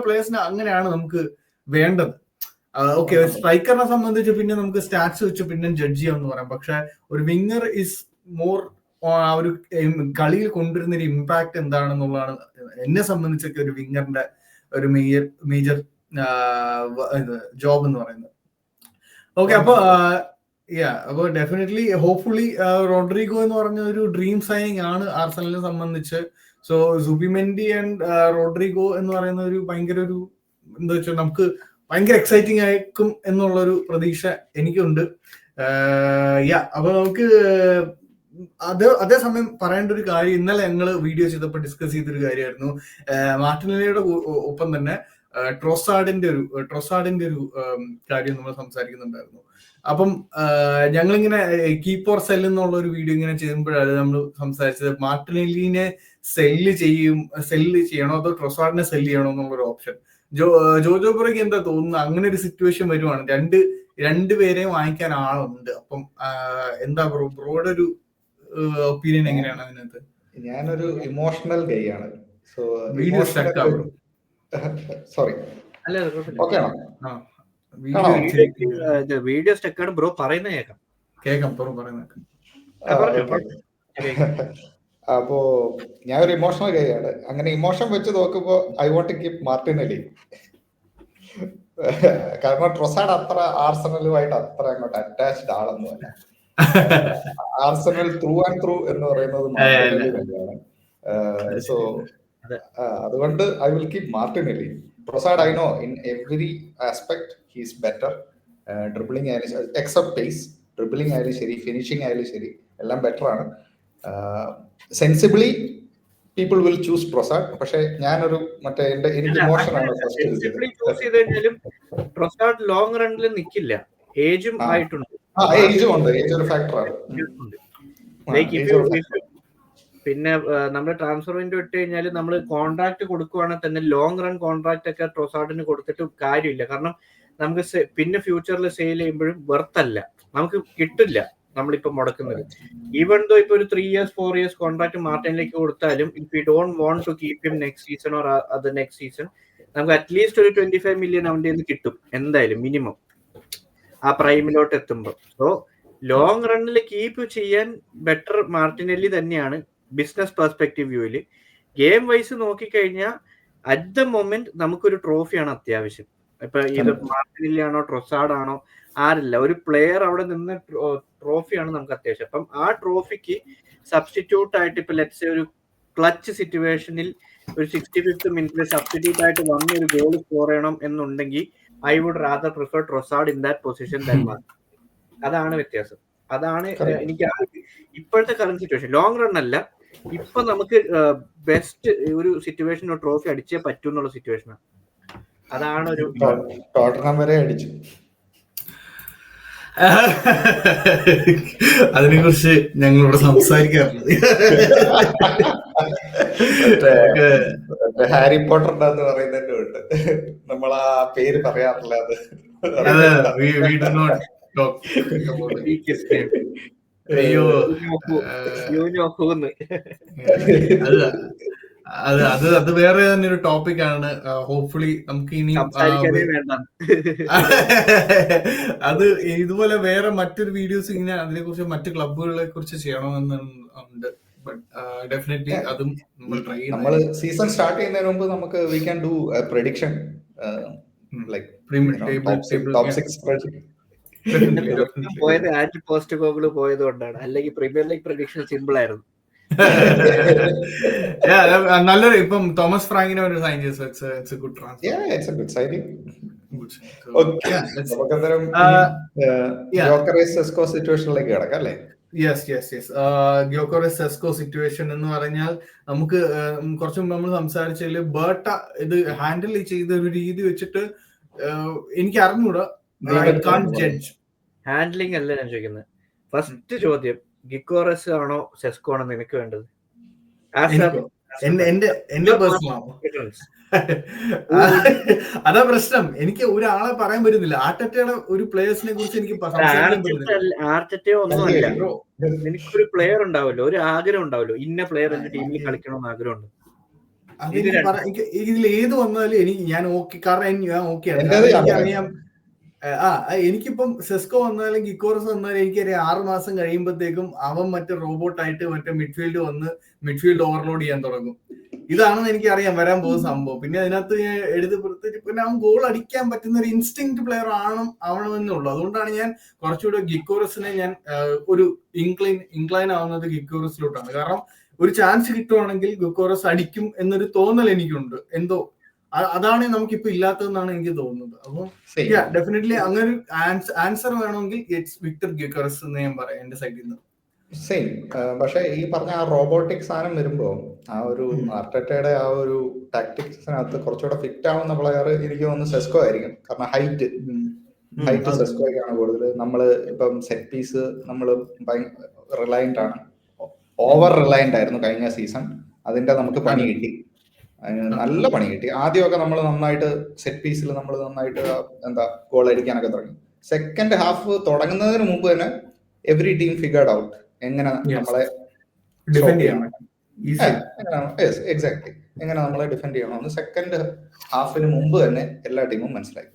S1: പ്ലേയേഴ്സിനെ അങ്ങനെയാണ് നമുക്ക് വേണ്ടത്. ഓക്കെ, സ്ട്രൈക്കറിനെ സംബന്ധിച്ച് പിന്നെ നമുക്ക് സ്റ്റാറ്റ്സ് വെച്ച് പിന്നെ ജഡ്ജ് ചെയ്യാമെന്ന് പറയാം. പക്ഷെ ഒരു വിങ്ങർ ഇസ് മോർ ആ ഒരു കളിയിൽ കൊണ്ടുവരുന്ന ഒരു ഇമ്പാക്ട് എന്താണെന്നുള്ളതാണ് എന്നെ സംബന്ധിച്ചൊക്കെ ഒരു വിങ്ങറിന്റെ ഒരു മേജർ ജോബ് എന്ന് പറയുന്നത്. ഓക്കെ, അപ്പൊ ഡെഫിനറ്റ്ലി ഹോപ്പ്ഫുള്ളി റോഡ്രിഗോ എന്ന് പറഞ്ഞ ഒരു ഡ്രീം സൈനിങ് ആണ് ആർസണലിനെ സംബന്ധിച്ച്. സോ സുബിമെൻഡി ആൻഡ് റോഡ്രിഗോ എന്ന് പറയുന്ന ഒരു ഭയങ്കര ഒരു എന്താ വെച്ചാൽ നമുക്ക് ഭയങ്കര എക്സൈറ്റിംഗ് ആയിരിക്കും എന്നുള്ളൊരു പ്രതീക്ഷ എനിക്കുണ്ട്. അപ്പൊ നമുക്ക് അതേസമയം പറയേണ്ട ഒരു കാര്യം, ഇന്നലെ ഞങ്ങൾ വീഡിയോ ചെയ്തപ്പോൾ ഡിസ്കസ് ചെയ്തൊരു കാര്യമായിരുന്നു. മാർട്ടിനെല്ലിയുടെ ഒപ്പം തന്നെ ട്രോസാർഡിന്റെ ഒരു കാര്യം നമ്മൾ സംസാരിക്കുന്നുണ്ടായിരുന്നു. അപ്പം ഞങ്ങളിങ്ങനെ കീപ്പ് ഓർ സെൽ എന്നുള്ള ഒരു വീഡിയോ ഇങ്ങനെ ചെയ്യുമ്പോഴാണ് നമ്മൾ സംസാരിച്ചത് മാർട്ടിനെല്ലിനെ സെല്ല് ചെയ്യണോ അതോ ട്രോസാർഡിനെ സെല്ല് ചെയ്യണോ എന്നുള്ളൊരു ഓപ്ഷൻ. ജോജോ പുറകെ എന്താ തോന്നുന്നത്? അങ്ങനെ ഒരു സിറ്റുവേഷൻ വരുവാണ്, രണ്ടുപേരെയും വാങ്ങിക്കാൻ ആളുണ്ട്. അപ്പം എന്താ ബ്രോയുടെ ഒരു ഒപ്പീനിയൻ എങ്ങനെയാണ് അതിനകത്ത്?
S2: ഞാനൊരു ഇമോഷണൽ ഗൈ ആണ്. സോ
S1: വീഡിയോ സ്റ്റക്ക് ആവും.
S2: സോറി, ഓക്കെ ആണോ?
S3: വീഡിയോ സ്റ്റക്ക് ആണ് ബ്രോ പറയുന്നത് കേൾക്കാം.
S2: അപ്പോ ഞാൻ ഒരു ഇമോഷണൽ ഗൈ ആണ്. അങ്ങനെ ഇമോഷൻ വെച്ച് നോക്കുമ്പോ I want to keep Martinelli. കാരണം ട്രൊസാർഡ് അത്ര ആർസണലുമായിട്ട് അത്ര അങ്ങോട്ട് അറ്റാച്ച്ഡ് ആളൊന്നുമല്ല. ആർസണൽ ത്രൂ ആൻഡ് ത്രൂ എന്ന് പറയുന്നത് മാർട്ടിനെല്ലി തന്നെയാണ്. സോ അതുകൊണ്ട് I will keep Martinelli. Trossard I know in every aspect he is better. Dribbling ആയാലും എക്സെപ്റ്റ് പേസ്, ഡ്രിബിളിംഗ് ആയാലും ശരി, ഫിനിഷിംഗ് ആയാലും ശരി, എല്ലാം ബെറ്റർ ആണ്. Sensibly people will choose Trossard. പക്ഷെ ഞാനൊരു എനിക്ക് ഇമോഷനാണ്
S3: ട്രൊസാർഡ് ലോങ് റണ്ണിൽ നിൽക്കില്ല. ഏജും ആയിട്ടുണ്ട്.
S2: ഏജും ഉണ്ട്, ഏജ് ഒരു ഫാക്ടറാണ്.
S3: പിന്നെ നമ്മൾ ട്രാൻസ്ഫർ വിൻഡോ ഇട്ട് കഴിഞ്ഞാൽ നമ്മൾ കോൺട്രാക്ട് കൊടുക്കുവാണെങ്കിൽ തന്നെ ലോങ് റൺ കോൺട്രാക്ട് ഒക്കെ ട്രൊസാർഡിന് കൊടുത്തിട്ട് കാര്യമില്ല. കാരണം നമുക്ക് പിന്നെ ഫ്യൂച്ചറിൽ സെയിൽ ചെയ്യുമ്പോഴും വെർത്തല്ല, നമുക്ക് കിട്ടില്ല നമ്മളിപ്പോ മുടക്കുന്നത്. ഈവൻ ദോ ഇപ്പൊ ഒരു 3 years 4 years കോൺട്രാക്ട് മാർട്ടിനിലേക്ക് കൊടുത്താലും if you don't want to keep him next season or other next season, നമുക്ക് അറ്റ്ലീസ്റ്റ് ഒരു 25 മില്യൺ അവൻ്റെ നിന്ന് കിട്ടും എന്തായാലും മിനിമം ആ പ്രൈമിലോട്ട് എത്തുമ്പോൾ. സോ ലോങ് റണ്ണിൽ കീപ്പ് ചെയ്യാൻ ബെറ്റർ മാർട്ടിനെല്ലി തന്നെയാണ് ബിസിനസ് പെർസ്പെക്റ്റീവ് വ്യൂവിൽ. ഗെയിം വൈസ് നോക്കിക്കഴിഞ്ഞാൽ അറ്റ് ദ മൊമെന്റ് നമുക്കൊരു ട്രോഫിയാണ് അത്യാവശ്യം. ഇപ്പൊ ഇത് മാർട്ടിനെല്ലി ആണോ ട്രൊസാർഡ് ആണോ ആരില്ല, ഒരു പ്ലെയർ അവിടെ നിന്ന് ട്രോഫിയാണ് നമുക്ക് അത്യാവശ്യം. അപ്പം ആ ട്രോഫിക്ക് സബ്സ്റ്റിറ്റ്യൂട്ട് ആയിട്ട് ഇപ്പൊ ലെറ്റ്സ് ഒരു ക്ലച്ച് സിറ്റുവേഷനിൽ ഒരു 65th മിനിറ്റിൽ സബ്സ്റ്റിറ്റ്യൂട്ട് ആയിട്ട് വന്ന ഒരു ഗോൾ സ്കോർ ചെയ്യണം എന്നുണ്ടെങ്കിൽ I would rather prefer Trossard in that position than Martin. അതാണ് വ്യത്യാസം. അതാണ് എനിക്ക് ഇപ്പോഴത്തെ കറന്റ് സിറ്റുവേഷൻ. ലോങ് റൺ അല്ല, ഇപ്പൊ നമുക്ക് ബെസ്റ്റ് ഒരു സിറ്റുവേഷൻ ട്രോഫി അടിച്ചേ പറ്റൂ എന്നുള്ള സിറ്റുവേഷനാണ്. അതാണ് ഒരു
S2: ടോട്ടനം വരെ അടിച്ചു.
S1: അതിനെ കുറിച്ച് ഞങ്ങളിവിടെ സംസാരിക്കാറുണ്ട്.
S2: ഹാരി പോട്ടറിന്റെ എന്ന് പറയുന്നതിന്റെ ഉണ്ട്, നമ്മൾ ആ പേര് പറയാറില്ല.
S1: അത് വേറെ തന്നെ ഒരു ടോപ്പിക് ആണ്. ഹോപ്പ്ഫുള്ളി നമുക്ക് ഇനി അത് ഇതുപോലെ വേറെ മറ്റൊരു വീഡിയോസ് ഇങ്ങനെ അതിനെ കുറിച്ച് മറ്റു ക്ലബുകളെ കുറിച്ച് ചെയ്യണമെന്നുണ്ട്. ഡെഫിനറ്റ്ലി അതും നമ്മൾ ട്രൈ ചെയ്യും.
S2: നമ്മൾ സീസൺ സ്റ്റാർട്ട് ചെയ്യുന്നതിന് മുമ്പ് നമുക്ക് we can do prediction like top 6 prediction.
S3: പോയത് ആന്റി പോസ്റ്റ് കോഗിള് പോയത് കൊണ്ടാണ്, അല്ലെങ്കിൽ പ്രീമിയർ ലീഗ് പ്രഡിക്ഷൻ സിമ്പിൾ ആയിരുന്നു.
S1: നല്ലൊരു ഇപ്പം തോമസ് ഫ്രാങ്കിനെ ഒരു സൈൻ ചെയ്തു. Good transfer.
S2: സിറ്റുവേഷനിലേക്ക് കിടക്കാം അല്ലേ?
S1: ഗ്യോക്കോറസ് സെസ്കോ സിറ്റുവേഷൻ എന്ന് പറഞ്ഞാൽ നമുക്ക് കുറച്ചു മുമ്പ് നമ്മൾ സംസാരിച്ചതിൽ ബേർട്ട ഇത് ഹാൻഡിൽ ചെയ്ത ഒരു രീതി വെച്ചിട്ട് എനിക്ക് അറിഞ്ഞൂടാ.
S3: ഹാൻഡ്ലിംഗ് അല്ല ഞാൻ ചോദിക്കുന്നത്. ഫസ്റ്റ് ചോദ്യം, ഗിക്കോറസ് ആണോ സെസ്കോ ആണോ നിനക്ക് വേണ്ടത്?
S1: എന്റെ പേഴ്സണൽ അതാ പ്രശ്നം. എനിക്ക് ഒരാളെ പറയാൻ പറ്റുന്നില്ല. ആർട്ടറ്റയുടെ ഒരു പ്ലേയേഴ്സിനെ കുറിച്ച് എനിക്ക്
S3: ആർട്ടറ്റയോ ഒന്നുമല്ല. എനിക്കൊരു പ്ലെയർ ഉണ്ടാവല്ലോ, ഒരു ആഗ്രഹം ഉണ്ടാവല്ലോ, ഇന്ന പ്ലെയർ എന്റെ ടീമിൽ കളിക്കണമെന്ന് ആഗ്രഹമുണ്ട്.
S1: ഇതിൽ ഏത് വന്നാലും എനിക്ക് ഞാൻ ഓക്കെ, കാരണം ഞാൻ ഓക്കെയാണ്. എനിക്കറിയാം എനിക്കിപ്പം സെസ്കോ വന്നാലും ഗിക്കോറസ് വന്നാലും എനിക്കറിയാം 6 മാസം കഴിയുമ്പോഴത്തേക്കും അവൻ മറ്റേ റോബോട്ടായിട്ട് മറ്റേ മിഡ്ഫീൽഡ് വന്ന് മിഡ്ഫീൽഡ് ഓവർലോഡ് ചെയ്യാൻ തുടങ്ങും. ഇതാണെന്ന് എനിക്കറിയാം വരാൻ പോകുന്ന സംഭവം. പിന്നെ അതിനകത്ത് ഞാൻ എടുത്ത് പുറത്തേക്ക് പിന്നെ അവൻ ഗോൾ അടിക്കാൻ പറ്റുന്ന ഒരു ഇൻസ്റ്റിങ്ക്ട് പ്ലെയർ ആവണമെന്നുള്ളൂ. അതുകൊണ്ടാണ് ഞാൻ കുറച്ചുകൂടെ ഗിക്കോറസിനെ ഞാൻ ഒരു ഇൻക്ലൈൻ ആവുന്നത് ഗിക്കോറസിലോട്ടാണ്. കാരണം ഒരു ചാൻസ് കിട്ടുവാണെങ്കിൽ ഗിക്കോറസ് അടിക്കും എന്നൊരു തോന്നൽ എനിക്കുണ്ട്. എന്തോ അതാണ് നമുക്കിപ്പോ ഇല്ലാത്തതെന്നാണ് എനിക്ക് തോന്നുന്നത്. അപ്പൊ ഡെഫിനറ്റ്ലി അങ്ങനെ ഒരു ആൻസർ വേണമെങ്കിൽ ഇറ്റ്സ് വിക്ടർ ഗിക്കോറസ് എന്ന് ഞാൻ പറയാം എന്റെ സൈഡിൽ നിന്ന്.
S2: സെയിം. പക്ഷെ ഈ പറഞ്ഞ ആ റോബോട്ടിക് സാധനം വരുമ്പോ ആ ഒരു ആർട്ടറ്റയുടെ ആ ഒരു ടാക്ടിക്സിനകത്ത് കുറച്ചുകൂടെ ഫിറ്റ് ആവുന്ന പ്ലെയർ എനിക്ക് തോന്നുന്നു സെസ്കോ ആയിരിക്കും. കാരണം ഹൈറ്റ് സെസ്കോയ്ക്കാണ് കൂടുതൽ. നമ്മള് ഇപ്പം സെറ്റ് പീസ് നമ്മള് റിലയന്റ് ആണ്, ഓവർ റിലയന്റ് ആയിരുന്നു കഴിഞ്ഞ സീസൺ. അതിന്റെ നമുക്ക് പണി കിട്ടി, നല്ല പണി കിട്ടി. ആദ്യമൊക്കെ നമ്മൾ നന്നായിട്ട് സെറ്റ് പീസിൽ നമ്മൾ നന്നായിട്ട് ഗോൾ അടിക്കാനൊക്കെ തുടങ്ങി. സെക്കൻഡ് ഹാഫ് തുടങ്ങുന്നതിന് മുമ്പ് തന്നെ എവറി ടീം ഫിഗർഡ് ഔട്ട് എങ്ങനെ നമ്മളെ
S1: ഡിഫെൻഡ് ചെയ്യണം.
S2: എക്സാക്ട്ലി, എങ്ങനെ നമ്മളെ ഡിഫെൻഡ് ചെയ്യണമെന്ന് സെക്കൻഡ് ഹാഫിന് മുമ്പ് തന്നെ എല്ലാ ടീമും മനസ്സിലാക്കി.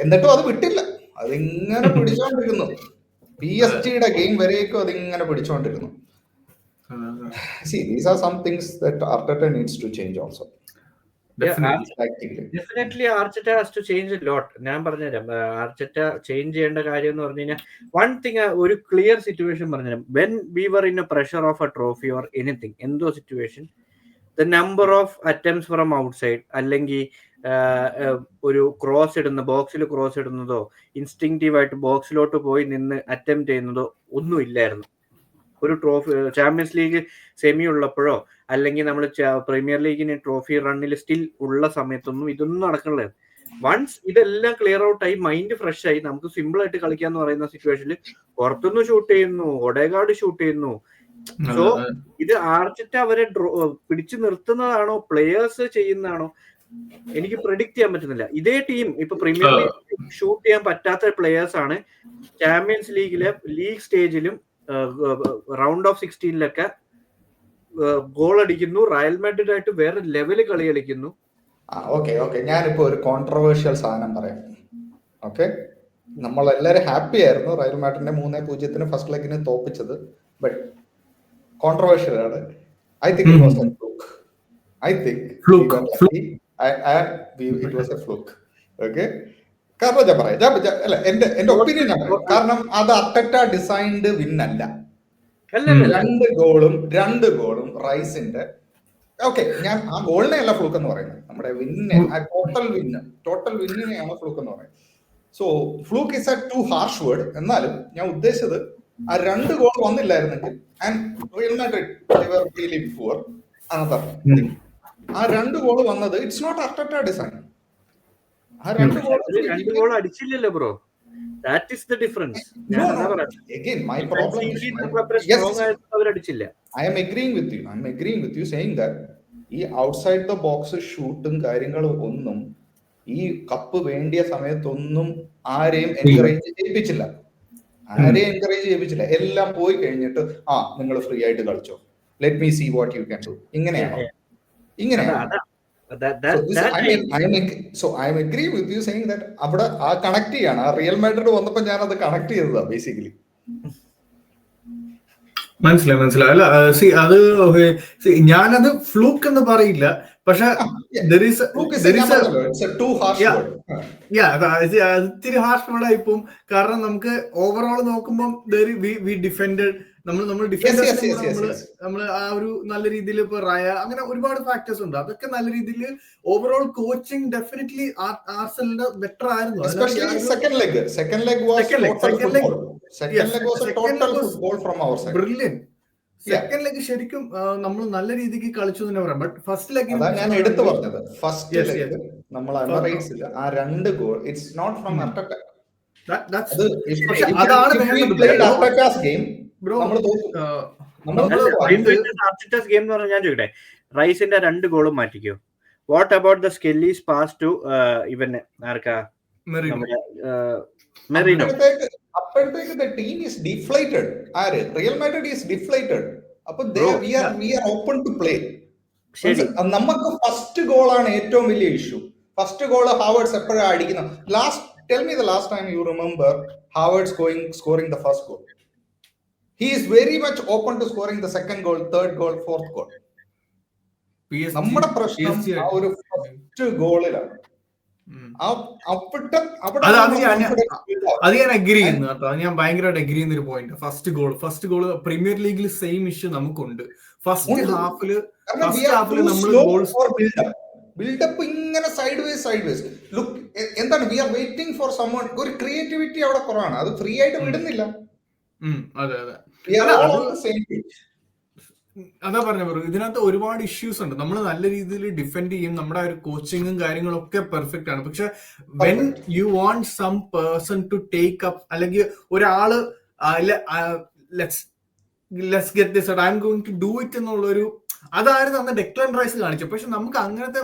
S2: എന്നിട്ടും അത് വിട്ടില്ല, അതിങ്ങനെ പിടിച്ചോണ്ടിരുന്നു. PSG ഗെയിം വരേക്കും അതിങ്ങനെ പിടിച്ചോണ്ടിരുന്നു. See, these are some things that Arteta needs to change also.
S3: Definitely Arteta has to change a lot. ഞാൻ പറഞ്ഞുതരാം Arteta ചേഞ്ച് ചെയ്യേണ്ട കാര്യം എന്ന് പറഞ്ഞു കഴിഞ്ഞാൽ വൺ തിങ്, ഒരു ക്ലിയർ സിറ്റുവേഷൻ പറഞ്ഞുതരാം. When we were in a pressure of a trophy or anything, എന്തോ situation, the number of attempts from outside, അല്ലെങ്കിൽ ഒരു ക്രോസ് ഇടുന്ന ബോക്സിൽ ക്രോസ് ഇടുന്നതോ ഇൻസ്റ്റിങ്റ്റീവായിട്ട് ബോക്സിലോട്ട് പോയി നിന്ന് അറ്റംപ്റ്റ് ചെയ്യുന്നതോ ഒന്നും ഇല്ലായിരുന്നു. ഒരു ട്രോഫി ചാമ്പ്യൻസ് ലീഗ് സെമി ഉള്ളപ്പോഴോ അല്ലെങ്കിൽ നമ്മൾ പ്രീമിയർ ലീഗിന് ട്രോഫി റണ്ണിൽ സ്റ്റിൽ ഉള്ള സമയത്തൊന്നും ഇതൊന്നും നടക്കണില്ല. വൺസ് ഇതെല്ലാം ക്ലിയർ ഔട്ട് ആയി മൈൻഡ് ഫ്രഷ് ആയി നമുക്ക് സിമ്പിൾ ആയിട്ട് കളിക്കാന്ന് പറയുന്ന സിറ്റുവേഷനിൽ പുറത്തുനിന്ന് ഷൂട്ട് ചെയ്യുന്നു, ഒഡേഗാർഡ് ഷൂട്ട് ചെയ്യുന്നു. സോ ഇത് ആർട്ടറ്റ അവരെ പിടിച്ചു നിർത്തുന്നതാണോ പ്ലെയേഴ്സ് ചെയ്യുന്നതാണോ എനിക്ക് പ്രെഡിക്റ്റ് ചെയ്യാൻ പറ്റുന്നില്ല. ഇതേ ടീം ഇപ്പൊ പ്രീമിയർ ലീഗ് ഷൂട്ട് ചെയ്യാൻ പറ്റാത്ത പ്ലെയേഴ്സ് ആണ് ചാമ്പ്യൻസ് ലീഗിലെ ലീഗ് സ്റ്റേജിലും റൗണ്ട് ഓഫ് 16 ഗോൾ അടിക്കുന്നു, റയൽ മാഡ്രിഡ് ആയിട്ട് വേറെ ലെവല് കളി കളിക്കുന്നു.
S2: ഓക്കെ ഞാനിപ്പോ ഒരു കോൺട്രവേഴ്ഷ്യൽ സാധനം പറയാം. ഓക്കെ, നമ്മളെല്ലാരും ഹാപ്പി ആയിരുന്നു റയൽ മാഡ്രിഡിനെ 3-0 ഫസ്റ്റ് ലെഗിന് തോപ്പിച്ചത്. ബട്ട് കോൺട്രവേഴ്ഷ്യൽ ആണ്. I think it was A fluke. I think it was A fluke. Okay, കാരണം ഞാൻ പറയാം, അല്ല എന്റെ ഒപ്പീനിയൻ ഞാൻ പറയാം. കാരണം അത് അർട്ടറ്റ ഡിസൈൻഡ് വിൻ അല്ല. രണ്ട് ഗോളും റൈസിന്റെ. ഓക്കെ, ഞാൻ ആ ഗോളിനെ അല്ല ഫ്ലൂക്ക് എന്ന് പറയുന്നത്, നമ്മുടെ വിന്നെ, ആ ടോട്ടൽ വിന്നിനെയാണ് ഫ്ലൂക്ക് എന്ന് പറയുന്നത്. So fluke is a too harsh word. എന്നാലും ഞാൻ ഉദ്ദേശിച്ചത് ആ 2 ഗോൾ വന്നില്ലായിരുന്നെങ്കിൽ റിയൽ മാഡ്രിഡ് ആ 2 ഗോൾ വന്നത് ഇറ്റ്സ് നോട്ട് അർട്ടറ്റ ഡിസൈൻ. ആ 2
S3: ഗോൾ അടിച്ചില്ലല്ലോ bro. That is the difference.
S2: No. Again, my problem is yes, I am agreeing with you saying that ഈ outside the box ഷൂട്ടും കാര്യങ്ങളും ഒന്നും ഈ കപ്പ് വേണ്ടിയ സമയത്തൊന്നും ആരെയും എൻകറേജ് ചെയ്യിപ്പിച്ചില്ല. എല്ലാം പോയി കഴിഞ്ഞിട്ട് നിങ്ങൾ ഫ്രീ ആയിട്ട് കളിച്ചോ, let me see what you can do. ഇങ്ങനെയാണ്. So I am agreeing with you saying that അവിടെ ആ കണക്ട് ചെയ്യാണ്. ആ റിയൽ മാഡ്രിഡ് വന്നപ്പോ ഞാൻ അത് കണക്ട് ചെയ്തതാ ബേസിക്കലി.
S1: മനസ്സിലായി. അല്ല അത് ഞാനത് ഫ്ലൂക്ക് എന്ന് പറയില്ല, പക്ഷെ ഇത്തിരി ഹാർഷ് വേർഡായി പോവും. കാരണം നമുക്ക് ഓവറോൾ നോക്കുമ്പോൾ വി ഡിഫെൻഡഡ്, നമ്മൾ ഡിഫെൻഡേഴ്സ് നമ്മൾ ആ ഒരു നല്ല രീതിയിൽ ഇപ്പൊ റയ അങ്ങനെ ഒരുപാട് ഫാക്ടേഴ്സ് ഉണ്ട്. അതൊക്കെ നല്ല രീതിയിൽ ഓവറോൾ കോച്ചിങ് ഡെഫിനറ്റ്ലി ആർസെനലിന്റെ ബെറ്റർ ആയിരുന്നു. ബ്രില്യന്റ് സെക്കൻഡ് ലെഗ് ശരിക്കും നമ്മൾ നല്ല രീതിക്ക് കളിച്ചു തന്നെ പറയാം. ബട്ട് ഫസ്റ്റ് ലെഗ്
S2: ഞാൻ എടുത്തു പറഞ്ഞത്, ഫസ്റ്റ് ലെഗ് നമ്മൾ എമിറേറ്റ്സിൽ ആ 2 goal it's not from Arteta.
S3: ഞാൻ ചോദിക്കട്ടെ, റൈസിന്റെ 2 ഗോളും മാറ്റിക്കോ. What about the Skelly's pass to ഇവന് ആർക്കാ, മെറീനോ?
S2: അപ്പോഴത്തേക്ക് the team is deflated. Real Madrid is deflated. അപ്പൊ we are open to play. നമുക്ക് ഫസ്റ്റ് ഗോൾ ആണ് ഏറ്റവും വലിയ ഇഷ്യൂ. ഫസ്റ്റ് ഗോൾ ഹാവേർഡ്സ് എപ്പോഴാണ് അടിക്കുന്നത്? Tell me the last time you remember Havertz scoring the first goal. He is very much open to scoring the second goal, third goal, fourth goal. നമ്മുടെ പ്രശ്നം ആ ഒരു first ഗോളിലാണ്.
S1: അത് ഞാൻ അഗ്രി ചെയ്യുന്നു കേട്ടോ. അത് ഞാൻ ഭയങ്കരമായിട്ട് അഗ്രി ചെയ്യുന്ന ഒരു പോയിന്റ്. ഫസ്റ്റ് ഗോൾ പ്രീമിയർ ലീഗിൽ സെയിം ഇഷ്യൂ നമുക്കുണ്ട്. ഫസ്റ്റ് ഹാഫില് നമ്മൾ
S2: ബിൽഡപ്പ് ഇങ്ങനെ സൈഡ് വേസ് ലുക്ക് എന്താണ്, we are waiting for someone. ഒരു ക്രിയേറ്റിവിറ്റി അവിടെ കുറവാണ്, അത് ഫ്രീ ആയിട്ട് വിടുന്നില്ല.
S1: അതാ പറഞ്ഞ ബ്രോ, ഇതിനകത്ത് ഒരുപാട് ഇഷ്യൂസ് ഉണ്ട്. നമ്മൾ നല്ല രീതിയിൽ ഡിഫെൻഡ് ചെയ്യും, നമ്മുടെ ഒരു കോച്ചിങ്ങും കാര്യങ്ങളും ഒക്കെ പെർഫെക്റ്റ് ആണ്. പക്ഷെ when you want some person to take up, അല്ലെങ്കിൽ ഒരാള് let's get this, I am going to do it എന്നുള്ളൊരു, അതായിരുന്നു അന്ന് ഡെക്ലൻ റൈസ് കാണിച്ചത്. പക്ഷെ നമുക്ക് അങ്ങനത്തെ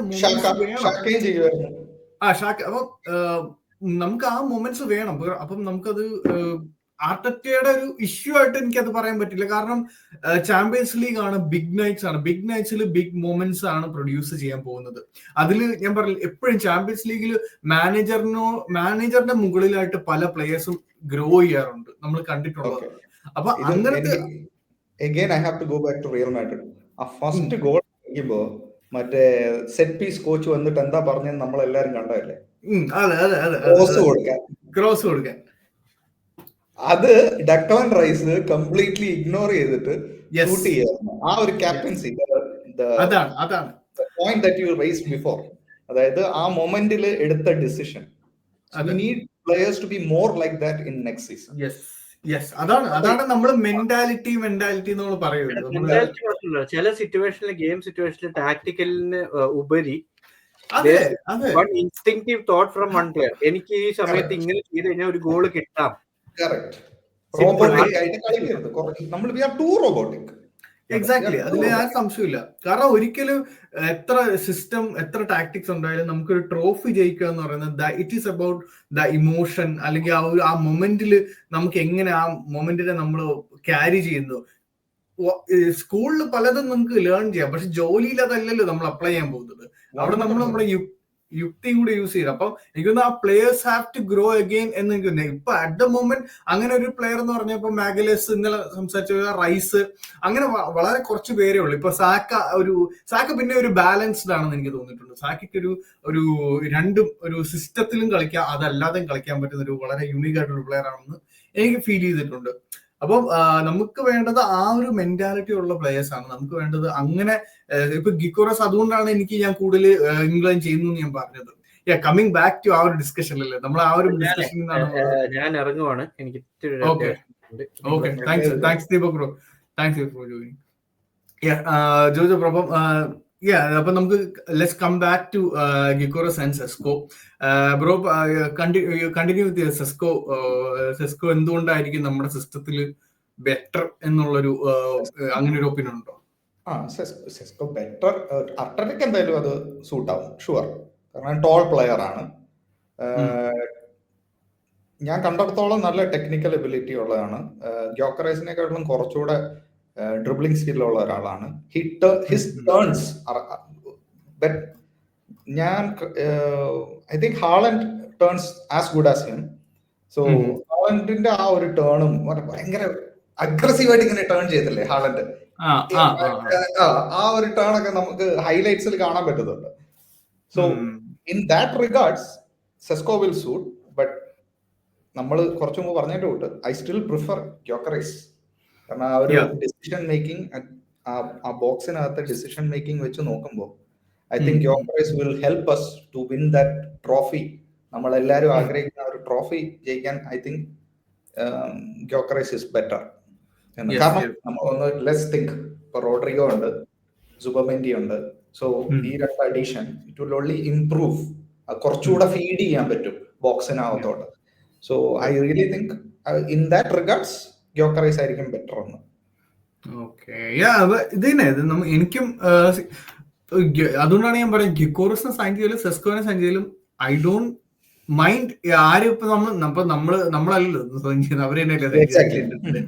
S1: അപ്പൊ നമുക്ക് ആ മൊമെന്റ്സ് വേണം. അപ്പം നമുക്കത് ആർട്ടറ്റയുടെ ഒരു ഇഷ്യൂ ആയിട്ട് എനിക്കത് പറയാൻ പറ്റില്ല. കാരണം ചാമ്പ്യൻസ് ലീഗ് ആണ്, ബിഗ് നൈറ്റ്സിൽ ബിഗ് മൊമെന്റ്സ് ആണ് പ്രൊഡ്യൂസ് ചെയ്യാൻ പോകുന്നത്. അതിൽ ഞാൻ പറഞ്ഞില്ല, എപ്പോഴും ചാമ്പ്യൻസ് ലീഗിൽ മാനേജറിന്റെ മുകളിലായിട്ട് പല പ്ലേയേഴ്സും ഗ്രോ ചെയ്യാറുണ്ട്, നമ്മൾ കണ്ടിട്ടുള്ളത്. അപ്പൊ അങ്ങനത്തെ
S2: again I have to go back to Real Madrid. ആ ഫസ്റ്റ് ഗോൾ അടിക്കുമ്പോ മറ്റേ സെറ്റ് പീസ് കോച്ച് വന്നിട്ട് എന്താ പറഞ്ഞെന്ന് നമ്മൾ എല്ലാരും കണ്ടതല്ലേ?
S1: ക്രോസ് കൊടുക്കാൻ.
S2: അത് ഡക്ലൻ റൈസ് കംപ്ലീറ്റ്ലി ഇഗ്നോർ ചെയ്തിട്ട് ഷൂട്ട് ചെയ്യായിരുന്നു. ആ ഒരു ക്യാപ്റ്റൻസി,
S1: അതാണ്
S2: point that you raised before. അതായത് ആ മൊമെന്റിൽ എടുത്ത decision. We need players to be more like that in next season.
S1: അതാണ് നമ്മൾ മെന്റാലിറ്റി നമ്മൾ പറയുന്നത്.
S3: ചില സിറ്റുവേഷനിൽ, ഗെയിം സിറ്റുവേഷനിൽ ടാക്ടിക്കലിന് ഉപരി ഇൻസ്റ്റിങ്ക്റ്റീവ് തോട്ട് ഫ്രം വൺ പ്ലെയർ, എനിക്ക് ഈ സമയത്ത് ഇങ്ങനെ ചെയ്ത് കഴിഞ്ഞാൽ ഒരു ഗോൾ കിട്ടാം.
S1: എക്സാക്ട്ലി, അതിൽ ആ സംശയമില്ല. കാരണം ഒരിക്കലും എത്ര സിസ്റ്റം, എത്ര ടാക്ടിക്സ് ഉണ്ടായാലും നമുക്കൊരു ട്രോഫി ജയിക്കുക എന്ന് പറയുന്നത് it is about the emotion, അല്ലെങ്കിൽ ആ മൊമെന്റിൽ നമുക്ക് എങ്ങനെ ആ മൊമെന്റിനെ നമ്മൾ ക്യാരി ചെയ്യുന്നു. സ്കൂളിൽ പലതും നമുക്ക് ലേൺ ചെയ്യാം, പക്ഷെ ജോലിയിൽ അതല്ലല്ലോ നമ്മൾ അപ്ലൈ ചെയ്യാൻ പോകുന്നത്. അവിടെ നമ്മൾ നമ്മുടെ യുക്തിയും കൂടി യൂസ് ചെയ്ത്. അപ്പം എനിക്കൊന്ന് ആ players have to grow again എന്ന് എനിക്ക് തോന്നുന്നു. ഇപ്പൊ അറ്റ് ദ മൊമെന്റ് അങ്ങനെ ഒരു പ്ലെയർ എന്ന് പറഞ്ഞപ്പോ മാഗലേസ്, ഇന്നലെ സംസാരിച്ച റൈസ്, അങ്ങനെ വളരെ കുറച്ച് പേരേ ഉള്ളൂ. ഇപ്പൊ സാക്ക പിന്നെ ഒരു ബാലൻസ്ഡ് ആണെന്ന് എനിക്ക് തോന്നിയിട്ടുണ്ട്. സാക്കയ്ക്ക് ഒരു രണ്ടും ഒരു സിസ്റ്റത്തിലും കളിക്കാം, അതല്ലാതെയും കളിക്കാൻ പറ്റുന്ന ഒരു വളരെ യൂണീക് ആയിട്ടുള്ള പ്ലെയർ ആണെന്ന് എനിക്ക് ഫീൽ ചെയ്തിട്ടുണ്ട്. അപ്പം നമുക്ക് വേണ്ടത് ആ ഒരു മെന്റാലിറ്റി ഉള്ള പ്ലേയേഴ്സ് ആണ് നമുക്ക് വേണ്ടത്. അങ്ങനെ ഇപ്പൊ ഗിക്കോറസ്, അതുകൊണ്ടാണ് ഞാൻ കൂടുതൽ ഇംഗ്ലണ്ട് ചെയ്യുന്നു ഞാൻ പറഞ്ഞത്. കമ്മിങ് ബാക്ക് ടു ആ ഒരു ഡിസ്കഷനിലല്ലേ നമ്മൾ ആ ഒരു ഡിസ്കഷനിൽ
S3: ഞാൻ ഇറങ്ങുവാണ്. എനിക്ക്
S1: okay, thanks Deepak bro, thanks for joining. Jojo bro, അപ്പം അപ്പൊ നമുക്ക് let's come back to Gyokeres and Sesko. Bro continue with Sesko എന്തുകൊണ്ടായിരിക്കും നമ്മുടെ സിസ്റ്റത്തിൽ ബെറ്റർ എന്നുള്ളൊരു അങ്ങനെ ഒരു ഒപ്പീനിയൻ ഉണ്ടോ?
S2: സെസ്കോ ബെറ്റർ, അർട്ടറ്റയ്ക്ക് എന്തായാലും അത് സൂട്ട് ആവും, ഷുവർ. കാരണം ടോൾ പ്ലെയർ ആണ്. ഞാൻ കണ്ടിടത്തോളം നല്ല ടെക്നിക്കൽ എബിലിറ്റി ഉള്ളതാണ്. ഗ്യോക്കറൈസിനെക്കാളും കുറച്ചുകൂടെ ഡ്രിബ്ലിംഗ് സ്കില്ലുള്ള ഒരാളാണ്. His turns I think Haaland turns as good as him. So ഹാളൻഡിന്റെ ആ ഒരു ടേണും ഭയങ്കര അഗ്രസീവായിട്ട് ഇങ്ങനെ ടേൺ ചെയ്തില്ലേ ഹാളൻഡ്, ആ ഒരു ടേൺ ഒക്കെ നമുക്ക് ഹൈലൈറ്റ്സിൽ കാണാൻ പറ്റുന്നുണ്ട്. So in that regards Sesko will suit. But നമ്മൾ കുറച്ചു മുമ്പ് പറഞ്ഞതിന്റെ കൂട്ട് ഐ സ്റ്റിൽ പ്രിഫർ ഗ്യോക്കറൈസ്. കാരണം ആ ഒരു ഡിസിഷൻ മേക്കിംഗ്, ആ ബോക്സിനകത്ത് ഡിസിഷൻ മേക്കിംഗ് വെച്ച് നോക്കുമ്പോൾ I think Gyokeres will help us to win that trophy. നമ്മളെല്ലാവരും ആഗ്രഹിക്കുന്ന ഒരു ട്രോഫി ജയിക്കാൻ I think Gyokeres is better. കാരണം നമ്മളൊന്ന് ലെറ്റ്സ് തിങ്ക്, ഇപ്പൊ റോഡ്രിഗോ ഉണ്ട്, സുബമെൻഡി ഉണ്ട്. സോ ഈ രണ്ട് addition it will only improve. കുറച്ചുകൂടെ ഫീഡ് ചെയ്യാൻ പറ്റും ബോക്സിനകത്തോട്ട്. So I really think in that regards Gyokeres ആയിരിക്കും ബെറ്റർ എന്ന്.
S1: ഓക്കെ, എനിക്കും അതുകൊണ്ടാണ് ഞാൻ പറയുന്നത് ഗിക്കോറസിനെ സൈൻ ചെയ്താലും സെസ്കോനെ സൈൻ ചെയ്താലും ഐ ഡോണ്ട് മൈൻഡ്. ആരും ഇപ്പൊ നമ്മളല്ലല്ലോ സൈൻ ചെയ്യുന്നത്, അവര് തന്നെയല്ലേ.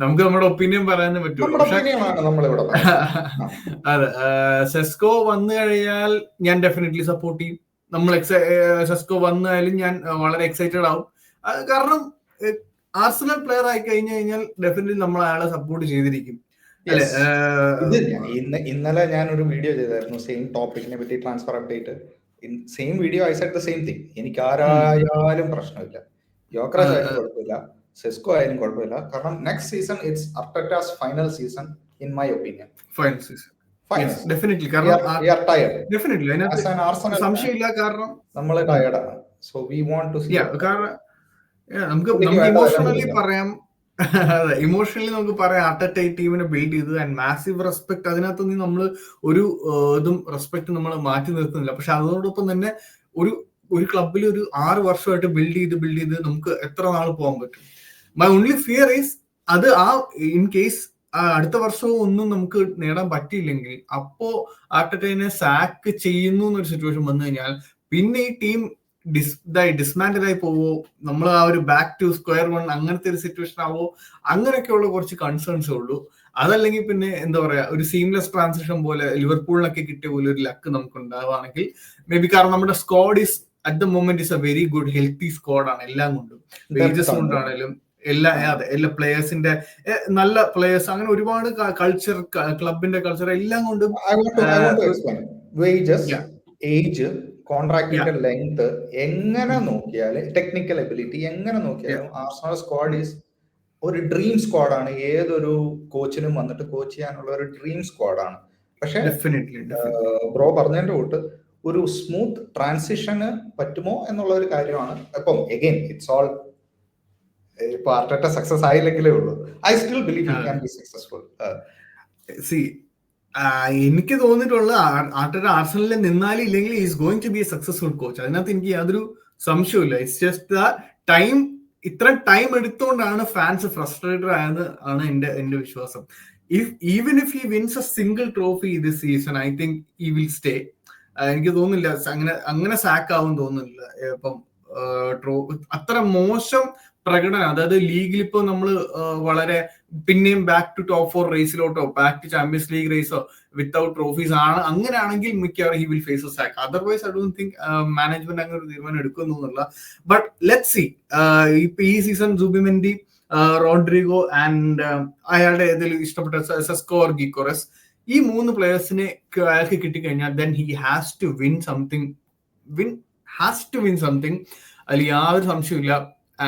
S1: നമുക്ക് നമ്മുടെ ഒപ്പീനിയൻ പറയാനേ പറ്റുള്ളൂ. അതെ, സെസ്കോ വന്നു കഴിഞ്ഞാൽ ഞാൻ ഡെഫിനറ്റ്ലി സപ്പോർട്ട് ചെയ്യും. സെസ്കോ വന്നാലും ഞാൻ വളരെ എക്സൈറ്റഡ് ആവും. കാരണം ആർസണൽ പ്ലെയർ ആയി കഴിഞ്ഞു കഴിഞ്ഞാൽ ഡെഫിനറ്റ്ലി നമ്മൾ അയാളെ സപ്പോർട്ട് ചെയ്തിരിക്കും.
S2: ഇന്നലെ ഞാൻ ഒരു വീഡിയോ ചെയ്തായിരുന്നു സെയിം ടോപ്പിക്കിനെ പറ്റി, transfer update. Same video I said the same thing. എനിക്ക് ആരായാലും പ്രശ്നമില്ല, ഗ്യോക്കറൈസ് ആയാലും കുഴപ്പമില്ല, സെസ്കോ ആയാലും കുഴപ്പമില്ല. കാരണം next season it's Arteta's final season in my opinion.
S1: Final season definitely, സംശയമില്ല. കാരണം
S2: നമ്മൾ ടയർഡാണ്. So we want to see.
S1: നമുക്ക് ഇമോഷണലി പറയാം, അതെ, ഇമോഷണലി നമുക്ക് പറയാം അർട്ടറ്റ ടീമിനെ ബിൽഡ് ചെയ്ത് ആൻഡ് മാസീവ് റെസ്പെക്ട്. അതിനകത്തൊന്നും നമ്മൾ ഒരു ഇതും റെസ്പെക്ട് നമ്മൾ മാറ്റി നിർത്തുന്നില്ല. പക്ഷെ അതോടൊപ്പം തന്നെ ഒരു ക്ലബിൽ ഒരു 6 വർഷമായിട്ട് ബിൽഡ് ചെയ്ത് നമുക്ക് എത്ര നാൾ പോകാൻ പറ്റും? മൈ ഓൺലി ഫിയർ ഈസ് അത് ഇൻ കേസ് അടുത്ത വർഷവും ഒന്നും നമുക്ക് നേടാൻ പറ്റിയില്ലെങ്കിൽ അപ്പോ ആർട്ടറ്റയെ സാക്ക് ചെയ്യുന്നു എന്നൊരു സിറ്റുവേഷൻ വന്നു കഴിഞ്ഞാൽ പിന്നെ ഈ ടീം ഡിസ്മാൻഡിൽ ആയി പോവോ, നമ്മൾ ആ ഒരു ബാക്ക് ടു സ്ക്വയർ വൺ അങ്ങനത്തെ ഒരു സിറ്റുവേഷൻ ആവോ, അങ്ങനെയൊക്കെയുള്ള കുറച്ച് കൺസേൺസേ ഉള്ളൂ. അതല്ലെങ്കിൽ പിന്നെ എന്താ പറയാ, ഒരു സീംലെസ് ട്രാൻസിഷൻ പോലെ ലിവർപൂളിനൊക്കെ കിട്ടിയ പോലെ ഒരു ലക്ക് നമുക്ക് ഉണ്ടാവുകയാണെങ്കിൽ മേ ബി. കാരണം നമ്മുടെ squad is at the moment is a very good healthy സ്ക്വാഡാണ്. എല്ലാം കൊണ്ടും, വേജസ് കൊണ്ടാണേലും എല്ലാ പ്ലേയേഴ്സിന്റെ നല്ല പ്ലേയേഴ്സ്, അങ്ങനെ ഒരുപാട് കൾച്ചർ, ക്ലബിന്റെ കൾച്ചർ എല്ലാം കൊണ്ടും.
S2: വേജസ്, ഏജ്, കോൺട്രാക്ടിന്റെ ലെങ്ത് എങ്ങനെ നോക്കിയാലും, ടെക്നിക്കൽ എബിലിറ്റി എങ്ങനെ നോക്കിയാലും ആർസണൽ സ്ക്വാഡ് ഈസ് ഒരു ഡ്രീം സ്ക്വാഡാണ്. ഏതൊരു കോച്ചിനും വന്നിട്ട് കോച്ച് ചെയ്യാനുള്ള ഒരു ഡ്രീം സ്ക്വാഡാണ്. പക്ഷെ ബ്രോ പറഞ്ഞതിന്റെ കൂട്ട് ഒരു സ്മൂത്ത് ട്രാൻസിഷന് പറ്റുമോ എന്നുള്ള ഒരു കാര്യമാണ്. അപ്പം എഗെയിൻ ഇറ്റ്സ് ഓൾ, ഇപ്പൊ ആർട്ടറ്റ സക്സസ് ആയില്ലെങ്കിലേ ഉള്ളൂ. I still believe he can be successful.
S1: എനിക്ക് തോന്നിയിട്ടുള്ള ആർട്ടറ്റ ആർസണലിൽ നിന്നാലും ഇല്ലെങ്കിൽ is going to be a successful coach. അതിനകത്ത് എനിക്ക് യാതൊരു സംശയമില്ല. It's just the time. ഇത്ര ടൈം എടുത്തുകൊണ്ടാണ് ഫാൻസ് ഫ്രസ്ട്രേറ്റഡ് ആയത് ആണ് എന്റെ വിശ്വാസം. Even if he wins a single trophy this season, I think he will stay. എനിക്ക് തോന്നുന്നില്ല അങ്ങനെ സാക്ക് ആവും തോന്നുന്നില്ല. ഇപ്പം അത്ര മോശം പ്രകടനം, അതായത് ലീഗിൽ ഇപ്പൊ നമ്മൾ വളരെ പിന്നെയും ബാക്ക് ടു ടോപ്പ് 4 റേസിലോട്ടോ ബാക്ക് ടു ചാമ്പ്യൻസ് ലീഗ് റേസോ വിത്തൗട്ട് ട്രോഫീസ് ആണ്, അങ്ങനെയാണെങ്കിൽ മിക്കവാറും he will face a sack. Otherwise I don't think management അങ്ങനെ ഒരു തീരുമാനം എടുക്കുന്നു എന്നുള്ള. But let's see. ഇപ്പൊ ഈ സീസൺ സുബിമെൻഡി, റോഡ്രിഗോ ആൻഡ് അയാളുടെ ഇതിൽ ഇഷ്ടപ്പെട്ട സെസ്കോ ഓർ ഗിക്കോറസ്, ഈ 3 പ്ലേയേഴ്സിനെ അയാൾക്ക് കിട്ടിക്കഴിഞ്ഞാൽ then he has to win something. അതിൽ യാതൊരു സംശയമില്ല.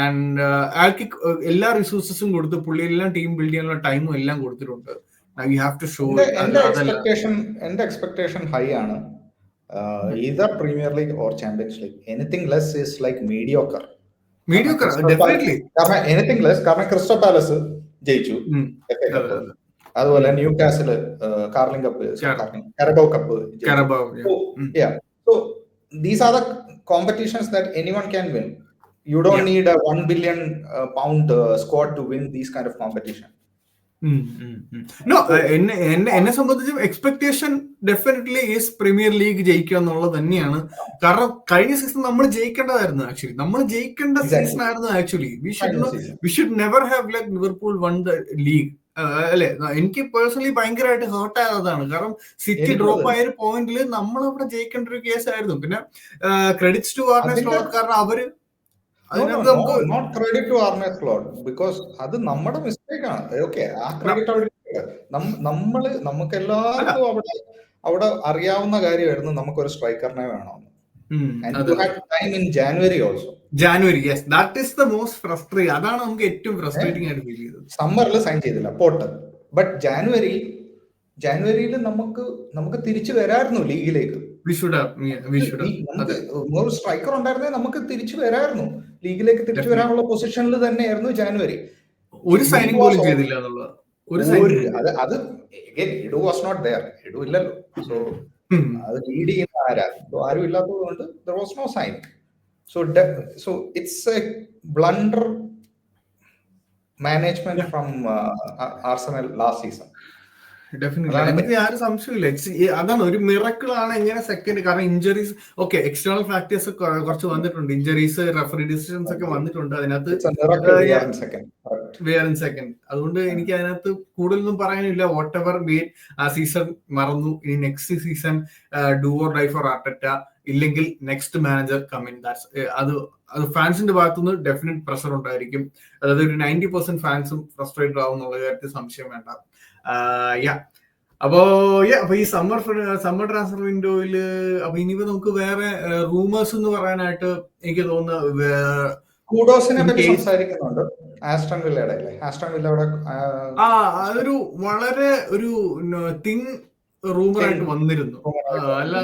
S1: ആൻഡ് അയാൾക്ക് എല്ലാ റിസോഴ്സസും കൊടുത്ത് പുള്ളി എല്ലാം ടീം ബിൽഡ് ചെയ്യാനുള്ള ടൈമും എല്ലാം കൊടുത്തിട്ടുണ്ട്. You have to show.
S2: എന്റെ എക്സ്പെക്ടേഷൻ ഹൈ ആണ്. either Premier League or Champions League. Anything less is like mediocre.
S1: Definitely.
S2: കാരണം anything less, കാരണം ക്രിസ്റ്റൽ പാലസ് ജയിച്ചു, അതുപോലെ Newcastle Carling Cup, Carabao Cup. So these are the competitions that anyone can win. You don't need a £1 billion squad to win these kind of competition.
S1: No, എന്നെ സംബന്ധിച്ചും expectation definitely is premier league ജയിക്കുക എന്നുള്ളത് തന്നെയാണ്. കാരണം കഴിഞ്ഞ season നമ്മൾ ജയിക്കേണ്ടതായിരുന്നു. Actually നമ്മൾ ജയിക്കേണ്ട season ആയിരുന്നു. Actually we should never have let Liverpool one the league. അല്ലെ, എനിക്ക് പേഴ്സണലി ഭയങ്കരമായിട്ട് ഹേർട്ട് ആയതാണ്. കാരണം സിറ്റി ഡ്രോപ്പ് ആയ ഒരു പോയിന്റിൽ നമ്മൾ അവിടെ ജയിക്കേണ്ട ഒരു കേസായിരുന്നു. പിന്നെ ക്രെഡിറ്റ്സ് ടു ആർനെ സ്ലോട്ട്, കാരണം അവര്
S2: not credit to Arne Slot, because അത് നമ്മുടെ മിസ്റ്റേക്ക് ആണ്. ഓക്കെ, ആ ക്രെഡിറ്റ് നമുക്ക് എല്ലാവർക്കും അവിടെ അറിയാവുന്ന കാര്യമായിരുന്നു നമുക്കൊരു സ്ട്രൈക്കറിനെ വേണമെന്ന്.
S1: January, yes, that is the most frustrating. അതാണ് നമുക്ക് ഏറ്റവും ഫ്രസ്ട്രേറ്റിംഗ് ആയിട്ട് ഫീൽ ചെയ്തത്.
S2: സമ്മറിൽ സൈൻ ചെയ്തില്ല, പോട്ടെ. ബട്ട് ജാനുവരിയിൽ നമുക്ക് തിരിച്ചു വരായിരുന്നു ലീഗിലേക്ക്. ഒരു സ്ട്രൈക്കർ ഉണ്ടായിരുന്നേ നമുക്ക് തിരിച്ചു വരായിരുന്നു ലീഗിലേക്ക്. തിരിച്ചു വരാനുള്ള പൊസിഷനിൽ തന്നെയായിരുന്നു ജാനുവരി.
S1: ഒരു സൈനിങ് പോലും ചെയ്തില്ല എന്നുള്ളത്.
S2: അത് എഡു വാസ് നോട്ട് ദെയർ, എഡു ഇല്ലല്ലോ. സോ അത് ലീഡ് ചെയ്യുന്ന ആരും ഇല്ലാത്തത് കൊണ്ട് there was no signing. So it's a blunder management from Arsenal last season.
S1: Definitely, ആരും സംശയമില്ല. അതാണ് ഒരു മിറക്കിൾ ആണ് എങ്ങനെ സെക്കൻഡ്. കാരണം ഇഞ്ചറീസ്, ഓക്കെ, എക്സ്റ്റേണൽ ഫാക്ടേഴ്സ് കുറച്ച് വന്നിട്ടുണ്ട്, ഇഞ്ചറീസ്, റഫറി ഡിസിഷൻസ് ഒക്കെ വന്നിട്ടുണ്ട്. അതിനകത്ത് വേറെ സെക്കൻഡ്. അതുകൊണ്ട് എനിക്ക് അതിനകത്ത് കൂടുതലൊന്നും പറയാനില്ല. വാട്ട് എവർ ബീറ്റ്, ആ സീസൺ മറന്നു. ഇനി next season do or die four Arteta, ഇല്ലെങ്കിൽ നെക്സ്റ്റ് മാനേജർ കമ്മിൻ. അത് ഫാൻസിന്റെ ഭാഗത്തുനിന്ന് ഡെഫിനറ്റ് പ്രഷർ ഉണ്ടായിരിക്കും. അതായത് ഒരു 90% ഫാൻസും ഫ്രസ്ട്രേറ്റഡ് ആവും എന്നുള്ള കാര്യത്തിൽ സംശയം വേണ്ട. അപ്പൊ ഈ സമ്മർ ട്രാൻസ്ഫർ വിൻഡോയില് അപ്പൊ ഇനിയിപ്പോ നമുക്ക് വേറെ റൂമേഴ്സ് എന്ന് പറയാനായിട്ട് എനിക്ക് തോന്നുന്നു
S2: കൂഡോസിനെ പറ്റി സംസാരിക്കുന്നുണ്ട്. ആസ്റ്റൺ വില്ലയുടെ
S1: അതൊരു വളരെ ഒരു തിങ് റൂമർ ആയിട്ട് വന്നിരുന്നു. അല്ല,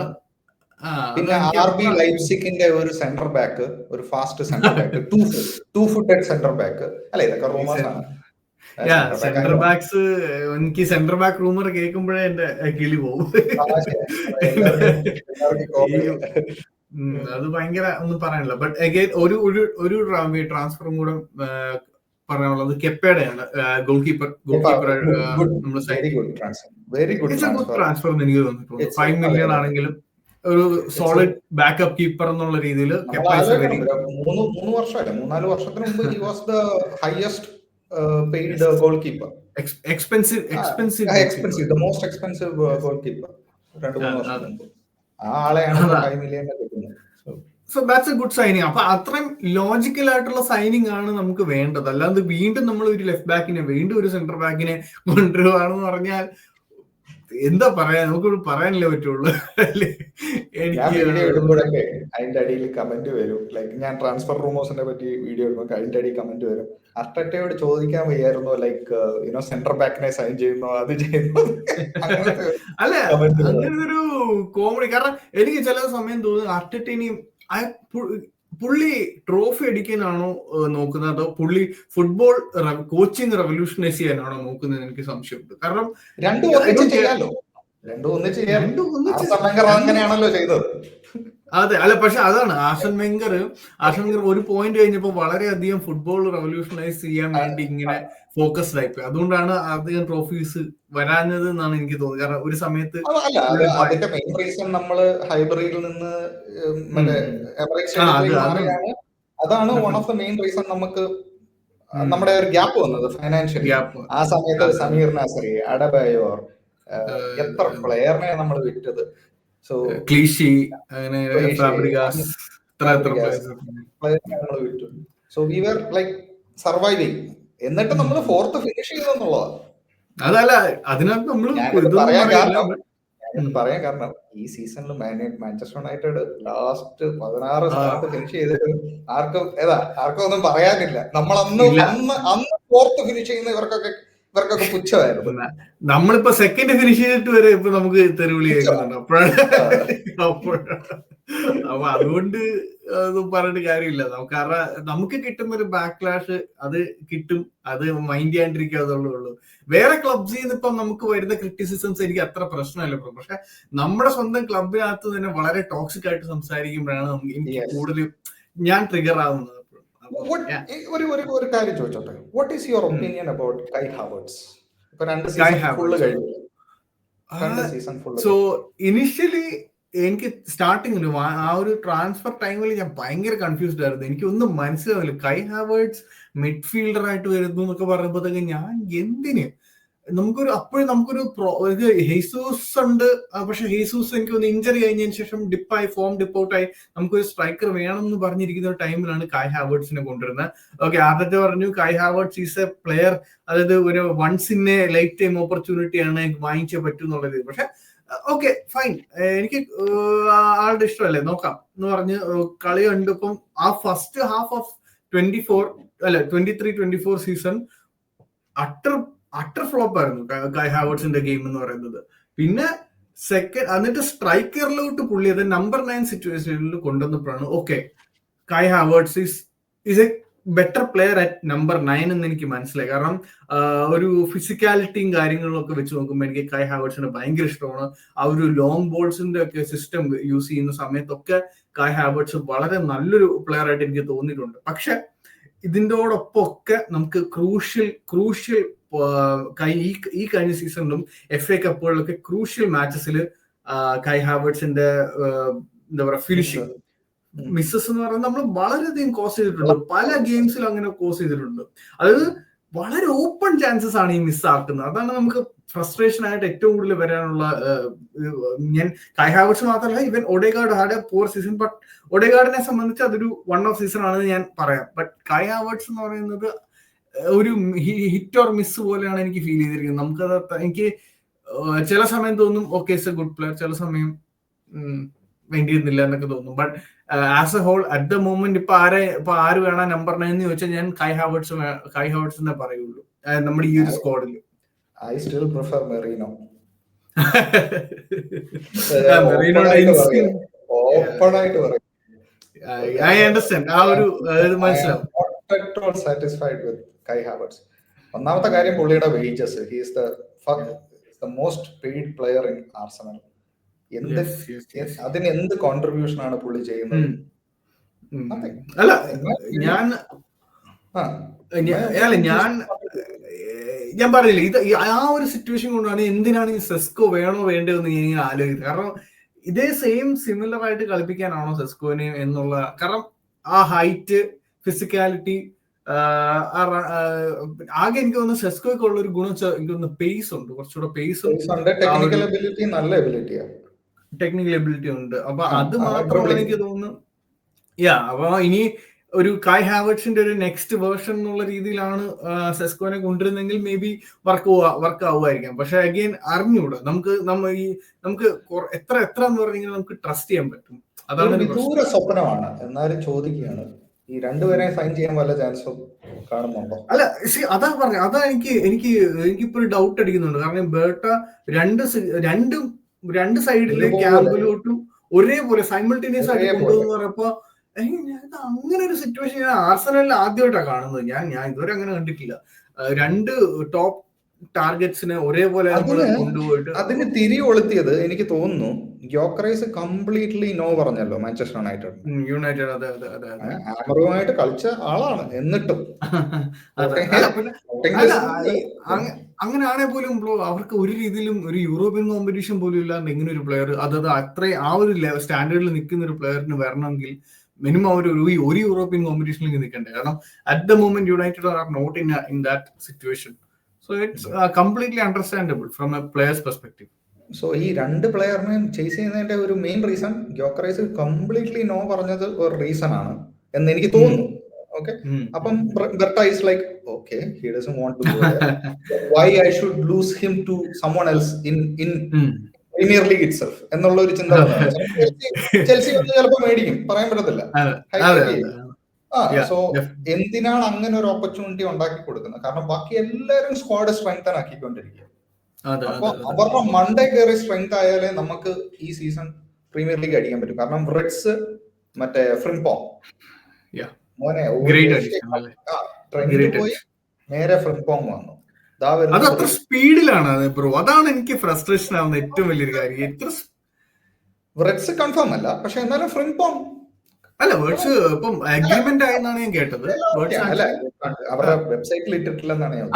S2: പിന്നെ RB ലൈപ്സിഗിന്റെ ഒരു സെന്റർ ബാക്ക്, ഒരു fast centre back, 2 footed centre back. അല്ല, ഇതൊക്കെ റൂമേഴ്സ് ആണ്.
S1: സെന്റർ ബാക്സ്, എനിക്ക് സെന്റർ ബാക്ക് റൂമർ കേൾക്കുമ്പോഴേ എന്റെ കിളി പോകും. അത് ഭയങ്കര ഒന്നും പറയാനില്ല. ബട്ട് അഗൈൻ ഒരു ട്രാൻസ്ഫറും കൂടെ പറയാനുള്ളത് കെപ്പയുടെയാണ്. ഗോൾ കീപ്പർ നമ്മൾ ഗുഡ് ട്രാൻസ്ഫർ എന്ന് എനിക്ക് തോന്നിയിട്ടുണ്ട്. 5 million ആണെങ്കിലും ഒരു സോളിഡ് ബാക്കപ്പ് കീപ്പർ എന്നുള്ള രീതിയിൽ
S2: 3 വർഷമല്ല 3-4 വർഷത്തിന് മുമ്പ് he was the highest paid goalkeeper.
S1: expensive
S2: the most expensive goalkeeper 2-3 വർഷം മുമ്പ്. ആ ആളെയാണ് 5 million കിട്ടുന്നത്.
S1: So that's A good signing. അപ്പൊ അത്രയും ലോജിക്കൽ ആയിട്ടുള്ള സൈനിങ് ആണ് നമുക്ക് വേണ്ടത്. അല്ലാതെ വീണ്ടും നമ്മൾ ഒരു ലെഫ്റ്റ് ബാക്കിനെ വീണ്ടും ഒരു സെന്റർ ബാക്കിനെ കൊണ്ടുവരുവാണെന്ന് പറഞ്ഞാൽ എന്താ പറയാ, നമുക്ക് പറയാനല്ലേ പറ്റുള്ളൂ.
S2: ഇടുമ്പോഴൊക്കെ അതിന്റെ അടിയിൽ കമന്റ് വരും. ലൈക്ക് ഞാൻ ട്രാൻസ്ഫർ റൂമേഴ്സിനെ പറ്റി വീഡിയോ ഇടുമ്പോൾ അതിന്റെ അടിയിൽ കമന്റ് വരും, അർട്ടറ്റയോട് ചോദിക്കാൻ വയ്യായിരുന്നോ ലൈക്ക് സെന്റർ ബാക്കിനെ സൈൻ ചെയ്യുന്നോ അത് ചെയ്യുന്നു.
S1: അല്ല, അങ്ങനെ ഒരു കോമഡി. കാരണം എനിക്ക് ചില സമയം തോന്നുന്നു അർട്ടറ്റ ഇനി പുള്ളി ട്രോഫി അടിക്കാനാണോ നോക്കുന്നത്, അതോ പുള്ളി ഫുട്ബോൾ കോച്ചിങ് റെവല്യൂഷനൈസ് ചെയ്യാനാണോ നോക്കുന്നത് എനിക്ക് സംശയമുണ്ട്. കാരണം
S2: രണ്ടും അങ്ങനെയാണല്ലോ ചെയ്തത്.
S1: അതെ, അല്ല, പക്ഷെ അതാണ് ആർസൻ വെങ്കർ ഒരു പോയിന്റ് കഴിഞ്ഞപ്പോ വളരെയധികം ഫുട്ബോൾ റെവല്യൂഷനൈസ് ചെയ്യാൻ വേണ്ടി ഇങ്ങനെ ഫോക്കസ്ഡ് ആയിപ്പോയി. അതുകൊണ്ടാണ് അധികം ട്രോഫീസ് വരാഞ്ഞത് എന്നാണ് എനിക്ക് തോന്നുന്നത്. കാരണം ഒരു സമയത്ത്
S2: അതിന്റെ മെയിൻ റീസൺ നമ്മള് ഹൈബറിയിൽ നിന്ന് അതാണ് one of the main reason നമുക്ക് നമ്മുടെ ഒരു ഗ്യാപ്പ് വന്നത് ഫൈനാൻഷ്യലി.
S1: ഗ്യാപ്പ്.
S2: ആ സമയത്ത് സമീർ നാസറി, അഡബയോർ, എത്ര പ്ലെയറിനെ നമ്മൾ വിറ്റത്. സോ
S1: ക്ലീഷി, അങ്ങനെ ഫാബ്രിഗാസ്,
S2: പ്ലെയറിനെ നമ്മൾ വിറ്റു. So we were like surviving. എന്നിട്ട് നമ്മൾ ഫോർത്ത് ഫിനിഷ് ചെയ്തെന്നുള്ളതാണ്.
S1: അതല്ല, അതിനകത്ത് നമ്മൾ
S2: പറയാൻ കാരണം ഈ സീസണിൽ മാഞ്ചസ്റ്റർ യുണൈറ്റഡ് ലാസ്റ്റ് 16 സ്ഥാനത്ത് ഫിനിഷ് ചെയ്തിട്ട് ആർക്കും ഒന്നും പറയാനില്ല. നമ്മൾ അന്ന് ഫോർത്ത് ഫിനിഷ് ചെയ്യുന്ന ഇവർക്കൊക്കെ പുച്ഛമായിരുന്നു.
S1: നമ്മളിപ്പോ സെക്കൻഡ് ഫിനിഷ് ചെയ്തിട്ട് വരെ ഇപ്പൊ നമുക്ക് തെരുവിളി കേൾക്കുന്നുണ്ട്. അപ്പൊ അതുകൊണ്ട് ഒന്നും പറഞ്ഞിട്ട് കാര്യമില്ല. കാരണം നമുക്ക് കിട്ടുന്ന ഒരു ബാക്ക്ലാഷ് അത് കിട്ടും, അത് മൈൻഡ് ചെയ്യാണ്ടിരിക്കാതുള്ളൂ. വേറെ ക്ലബ്സിൽ നിന്ന് ഇപ്പം നമുക്ക് വരുന്ന ക്രിറ്റിസിസംസ് എനിക്ക് അത്ര പ്രശ്നമല്ല. പക്ഷെ നമ്മുടെ സ്വന്തം ക്ലബിനകത്ത് തന്നെ വളരെ ടോക്സിക് ആയിട്ട് സംസാരിക്കുമ്പോഴാണ് എനിക്ക് കൂടുതൽ ഞാൻ ട്രിഗർ ആവുന്നത്.
S2: ഒരു കാര്യം ചോദിച്ചോട്ടെ, what is your opinion about കൈ ഹാവേർട്സ്? ഇപ്പൊ 2 സീസൺ ഫുള്ള്.
S1: സോ ഇനിഷ്യലി എനിക്ക് സ്റ്റാർട്ടിങ്ങിൽ ആ ഒരു ട്രാൻസ്ഫർ ടൈമിൽ ഞാൻ ഭയങ്കര കൺഫ്യൂസ്ഡ് ആയിരുന്നു. എനിക്കൊന്നും മനസ്സിലാവില്ല. കൈ ഹാവേർട്സ് മിഡ്ഫീൽഡർ ആയിട്ട് വരുന്നു എന്നൊക്കെ പറയുമ്പോഴത്തേക്ക് ഞാൻ എന്തിന് നമുക്കൊരു ഹെയ്സൂസ് ഉണ്ട്. പക്ഷെ ഹെയ്സൂസ് എനിക്ക് ഒന്ന് ഇഞ്ചറി കഴിഞ്ഞതിന് ശേഷം ഫോം ഡിപ്പൗട്ടായി നമുക്കൊരു സ്ട്രൈക്കർ വേണം എന്ന് പറഞ്ഞിരിക്കുന്ന ടൈമിലാണ് കൈ ഹാവേർട്സിനെ കൊണ്ടുവരുന്നത്. ഓക്കെ, ആദ്യത്തെ പറഞ്ഞു കൈ ഹാവേർട്സ് ഈസ് എ പ്ലെയർ, അതായത് ഒരു once in a lifetime opportunity ആണ്, വാങ്ങിച്ചേ പറ്റൂ എന്നുള്ളത്. പക്ഷെ ഓക്കെ ഫൈൻ, എനിക്ക് ആളുടെ ഇഷ്ടമല്ലേ, നോക്കാം എന്ന് പറഞ്ഞ് കളി കണ്ടപ്പം ആ first half of 23-24 season utter flop ആയിരുന്നു കൈ ഹാവേർട്സിന്റെ ഗെയിം എന്ന് പറയുന്നത്. പിന്നെ എന്നിട്ട് സ്ട്രൈക്കറിലോട്ട് പുള്ളി അത് നമ്പർ 9 സിറ്റുവേഷനിൽ കൊണ്ടുവന്നപ്പോഴാണ് ഓക്കെ കൈ Havertz is A better player at number 9 എന്ന് എനിക്ക് മനസ്സിലായി. കാരണം ഒരു ഫിസിക്കാലിറ്റിയും കാര്യങ്ങളും ഒക്കെ വെച്ച് നോക്കുമ്പോൾ എനിക്ക് കൈ ഹാവേർട്സിനെ ഭയങ്കര ഇഷ്ടമാണ്. ആ ഒരു ലോങ് ബോൾസിന്റെ ഒക്കെ സിസ്റ്റം യൂസ് ചെയ്യുന്ന സമയത്തൊക്കെ കൈ ഹാവേർട്സ് വളരെ നല്ലൊരു പ്ലെയർ ആയിട്ട് എനിക്ക് തോന്നിയിട്ടുണ്ട്. പക്ഷെ ഇതിൻ്റെയോടൊപ്പം ഒക്കെ നമുക്ക് ക്രൂഷ്യൽ ഈ കഴിഞ്ഞ സീസണിലും FA കപ്പുകളിലൊക്കെ ക്രൂഷ്യൽ മാച്ചസിൽ കൈ ഹാവേർട്സിന്റെ എന്താ പറയുക ഫിനിഷിംഗ് മിസ്സസ് എന്ന് പറയുന്നത് നമ്മൾ വളരെയധികം കോസ് ചെയ്തിട്ടുണ്ട്. പല ഗെയിംസിലും അങ്ങനെ കോസ് ചെയ്തിട്ടുണ്ട്. അതായത് വളരെ ഓപ്പൺ ചാൻസസ് ആണ് ഈ മിസ്സാക്കുന്നത്. അതാണ് നമുക്ക് ഫ്രസ്ട്രേഷൻ ആയിട്ട് ഏറ്റവും കൂടുതൽ വരാനുള്ള. ഞാൻ കൈ ഹാവേർട്സ് മാത്രമല്ല, ഇവൻ Odegaard had a poor season, but ഒഡേഗാർഡിനെ സംബന്ധിച്ച് അതൊരു വൺ ഓഫ് സീസൺ ആണെന്ന് ഞാൻ പറയാം. ബട്ട് കൈ ഹാവേർട്സ് എന്ന് പറയുന്നത് ഒരു ഹിറ്റ് ഓർ മിസ് പോലെയാണ് എനിക്ക് ഫീൽ ചെയ്തിരിക്കുന്നത്. നമുക്കത് എനിക്ക് ചില സമയം തോന്നും okay it's a good player, ചില സമയം വേണ്ടി ചെയ്യുന്നില്ല എന്നൊക്കെ തോന്നും. But as a whole at the moment ഇപ്പൊ ആര് വേണം നമ്പർ 9 എന്ന് ചോദിച്ചാൽ ഞാൻ കൈ ഹാവേർട്സ് എന്നേ പറയുള്ളൂ നമ്മുടെ ഈ ഒരു സ്ക്വാഡിൽ.
S2: I still prefer Merino.
S1: I understand. ആ ഒരു മനസ്സിലാവും.
S2: Satisfied with Kai Havertz. ഒന്നാമത്തെ കാര്യം പുള്ളിയുടെ wages. He is the most paid player in Arsenal. അതിന് എന്ത് കോൺട്രിബ്യൂഷൻ ആണ് പുള്ളി ചെയ്യുന്നത്?
S1: അല്ല ഞാൻ പറഞ്ഞില്ല, ഇത് ആ ഒരു സിറ്റുവേഷൻ കൊണ്ടാണ് എന്തിനാണ് ഈ സെസ്കോ വേണോ വേണ്ടതെന്ന് ഞാൻ ഇങ്ങനെ ആലോചിക്കുന്നത്. കാരണം ഇതേ സിമിലർ ആയിട്ട് കളിപ്പിക്കാനാണോ സെസ്കോനെ എന്നുള്ള. കാരണം ആ ഹൈറ്റ്, ഫിസിക്കാലിറ്റി, ആകെ എനിക്ക് തോന്നുന്നു സെസ്കോയ്ക്ക് ഉള്ള ഒരു ഗുണം എനിക്ക് തോന്നുന്നു പേസ് ഉണ്ട്, കുറച്ചുകൂടെ പേസും
S2: ടെക്നിക്കൽ
S1: എബിലിറ്റി ഉണ്ട്. അപ്പൊ അത് മാത്രമാണ് എനിക്ക് തോന്നുന്നു. അപ്പൊ ഇനി ഒരു കൈ ഹാവേർട്സിന്റെ ഒരു നെക്സ്റ്റ് വേർഷൻ എന്നുള്ള രീതിയിലാണ് സെസ്കോനെ കൊണ്ടുവരുന്നെങ്കിൽ മേ ബി വർക്ക് ആവുമായിരിക്കാം. പക്ഷെ അഗെയിൻ അറിഞ്ഞൂടാ, നമുക്ക് എത്ര എന്ന് പറഞ്ഞെങ്കിൽ നമുക്ക് ട്രസ്റ്റ് ചെയ്യാൻ പറ്റും. അതാണ്
S2: ദൂര സ്വപ്നമാണ്. എന്നാലും ചോദിക്കുകയാണ്, ഈ രണ്ടുപേരെ സൈൻ ചെയ്യാൻ വല്ല ചാൻസും കാണുന്നുണ്ടോ?
S1: അല്ല അതാ പറഞ്ഞ, അതാ എനിക്കിപ്പോ ഒരു ഡൗട്ട് അടിക്കുന്നുണ്ട്. കാരണം ബേട്ട രണ്ട് സൈഡിലെ ക്യാമ്പിലോട്ടും ഒരേപോലെ സൈമിൾട്ടേനിയസ് ആയിട്ട് കൊണ്ടുവന്ന് പറഞ്ഞപ്പോ അങ്ങനെ ഒരു സിറ്റുവേഷൻ ഞാൻ ആർസനലിൽ ആദ്യമായിട്ടാണ് കാണുന്നത്. ഞാൻ ഇതുവരെ അങ്ങനെ കണ്ടിട്ടില്ല. രണ്ട് ടോപ്പ് ടാർഗറ്റ്സിനെ ഒരേപോലെ കൊണ്ടുപോയിട്ട്
S2: അതിന് തിരികൊളുത്തിയത് എനിക്ക് തോന്നുന്നു ഗ്യോക്കറൈസ് കംപ്ലീറ്റ്ലി നോ പറഞ്ഞല്ലോ മാഞ്ചസ്റ്റർ യുണൈറ്റഡ്. ആമറുമായിട്ട് കളിച്ച ആളാണ്. എന്നിട്ടും
S1: അങ്ങനെയാണെ പോലും അവർക്ക് ഒരു രീതിയിലും ഒരു യൂറോപ്യൻ കോമ്പറ്റീഷൻ പോലും ഇല്ലാണ്ട് ഇങ്ങനെ ഒരു പ്ലെയർ, അതായത് അത്രയും ആ ഒരു സ്റ്റാൻഡേർഡിൽ നിൽക്കുന്ന ഒരു പ്ലെയറിന് വരണമെങ്കിൽ മിനിമം ഒരു യൂറോപ്യൻ കോമ്പറ്റീഷനിൽ നിൽക്കണ്ടേ. കാരണം at the moment United are not in that situation. So it's completely understandable from a player's perspective.
S2: So ഈ രണ്ട് പ്ലെയറിനെയും ചേസ് ചെയ്യുന്നതിന്റെ ഒരു main reason Gyokeres completely no പറഞ്ഞത് ഒരു റീസൺ ആണ് എന്ന് എനിക്ക് തോന്നുന്നു. ഓക്കെ, അപ്പം Berta is like okay, he doesn't want to go there, why I should lose him to someone else in Premier League itself എന്നുള്ള ഒരു ചിന്ത. ചെൽസി ചിലപ്പോൾ മേടിക്കും, പറയാൻ പറ്റത്തില്ല. സോ എന്തിനാണ് അങ്ങനെ ഒരു ഓപ്പർച്യൂണിറ്റി ഉണ്ടാക്കി കൊടുക്കുന്നത്? കാരണം ബാക്കി എല്ലാവരും സ്ക്വാഡ് സ്ട്രെങ്തൻ ആക്കിക്കൊണ്ടിരിക്കുക. അപ്പൊ അവരുടെ മണ്ടേ കയറി സ്ട്രെങ്ത് ആയാലേ നമുക്ക് ഈ സീസൺ പ്രീമിയർ ലീഗ് അടിക്കാൻ പറ്റും. കാരണം റെഡ്സ് മറ്റേ ഫ്രിംപോങ് മോനെ ട്രെൻഡ് പോയി നേരെ ഫ്രിംപോങ് വന്നു.
S1: അത് അത്ര സ്പീഡിലാണ് ബ്രോ, അതാണ് എനിക്ക് ഫ്രസ്ട്രേഷൻ ആവുന്ന ഏറ്റവും വലിയൊരു കാര്യം.
S2: റെഡ്സ് കൺഫേം അല്ല, പക്ഷെ എന്നാലും ഫ്രിംപോങ്
S1: അല്ല വേർഡ്സ് ഇപ്പം അഗ്രിമെന്റ് ആയെന്നാണ് ഞാൻ കേട്ടത്.
S2: അവരുടെ വെബ്സൈറ്റിൽ ഇട്ടിട്ടില്ലെന്നാണ് ഞാൻ.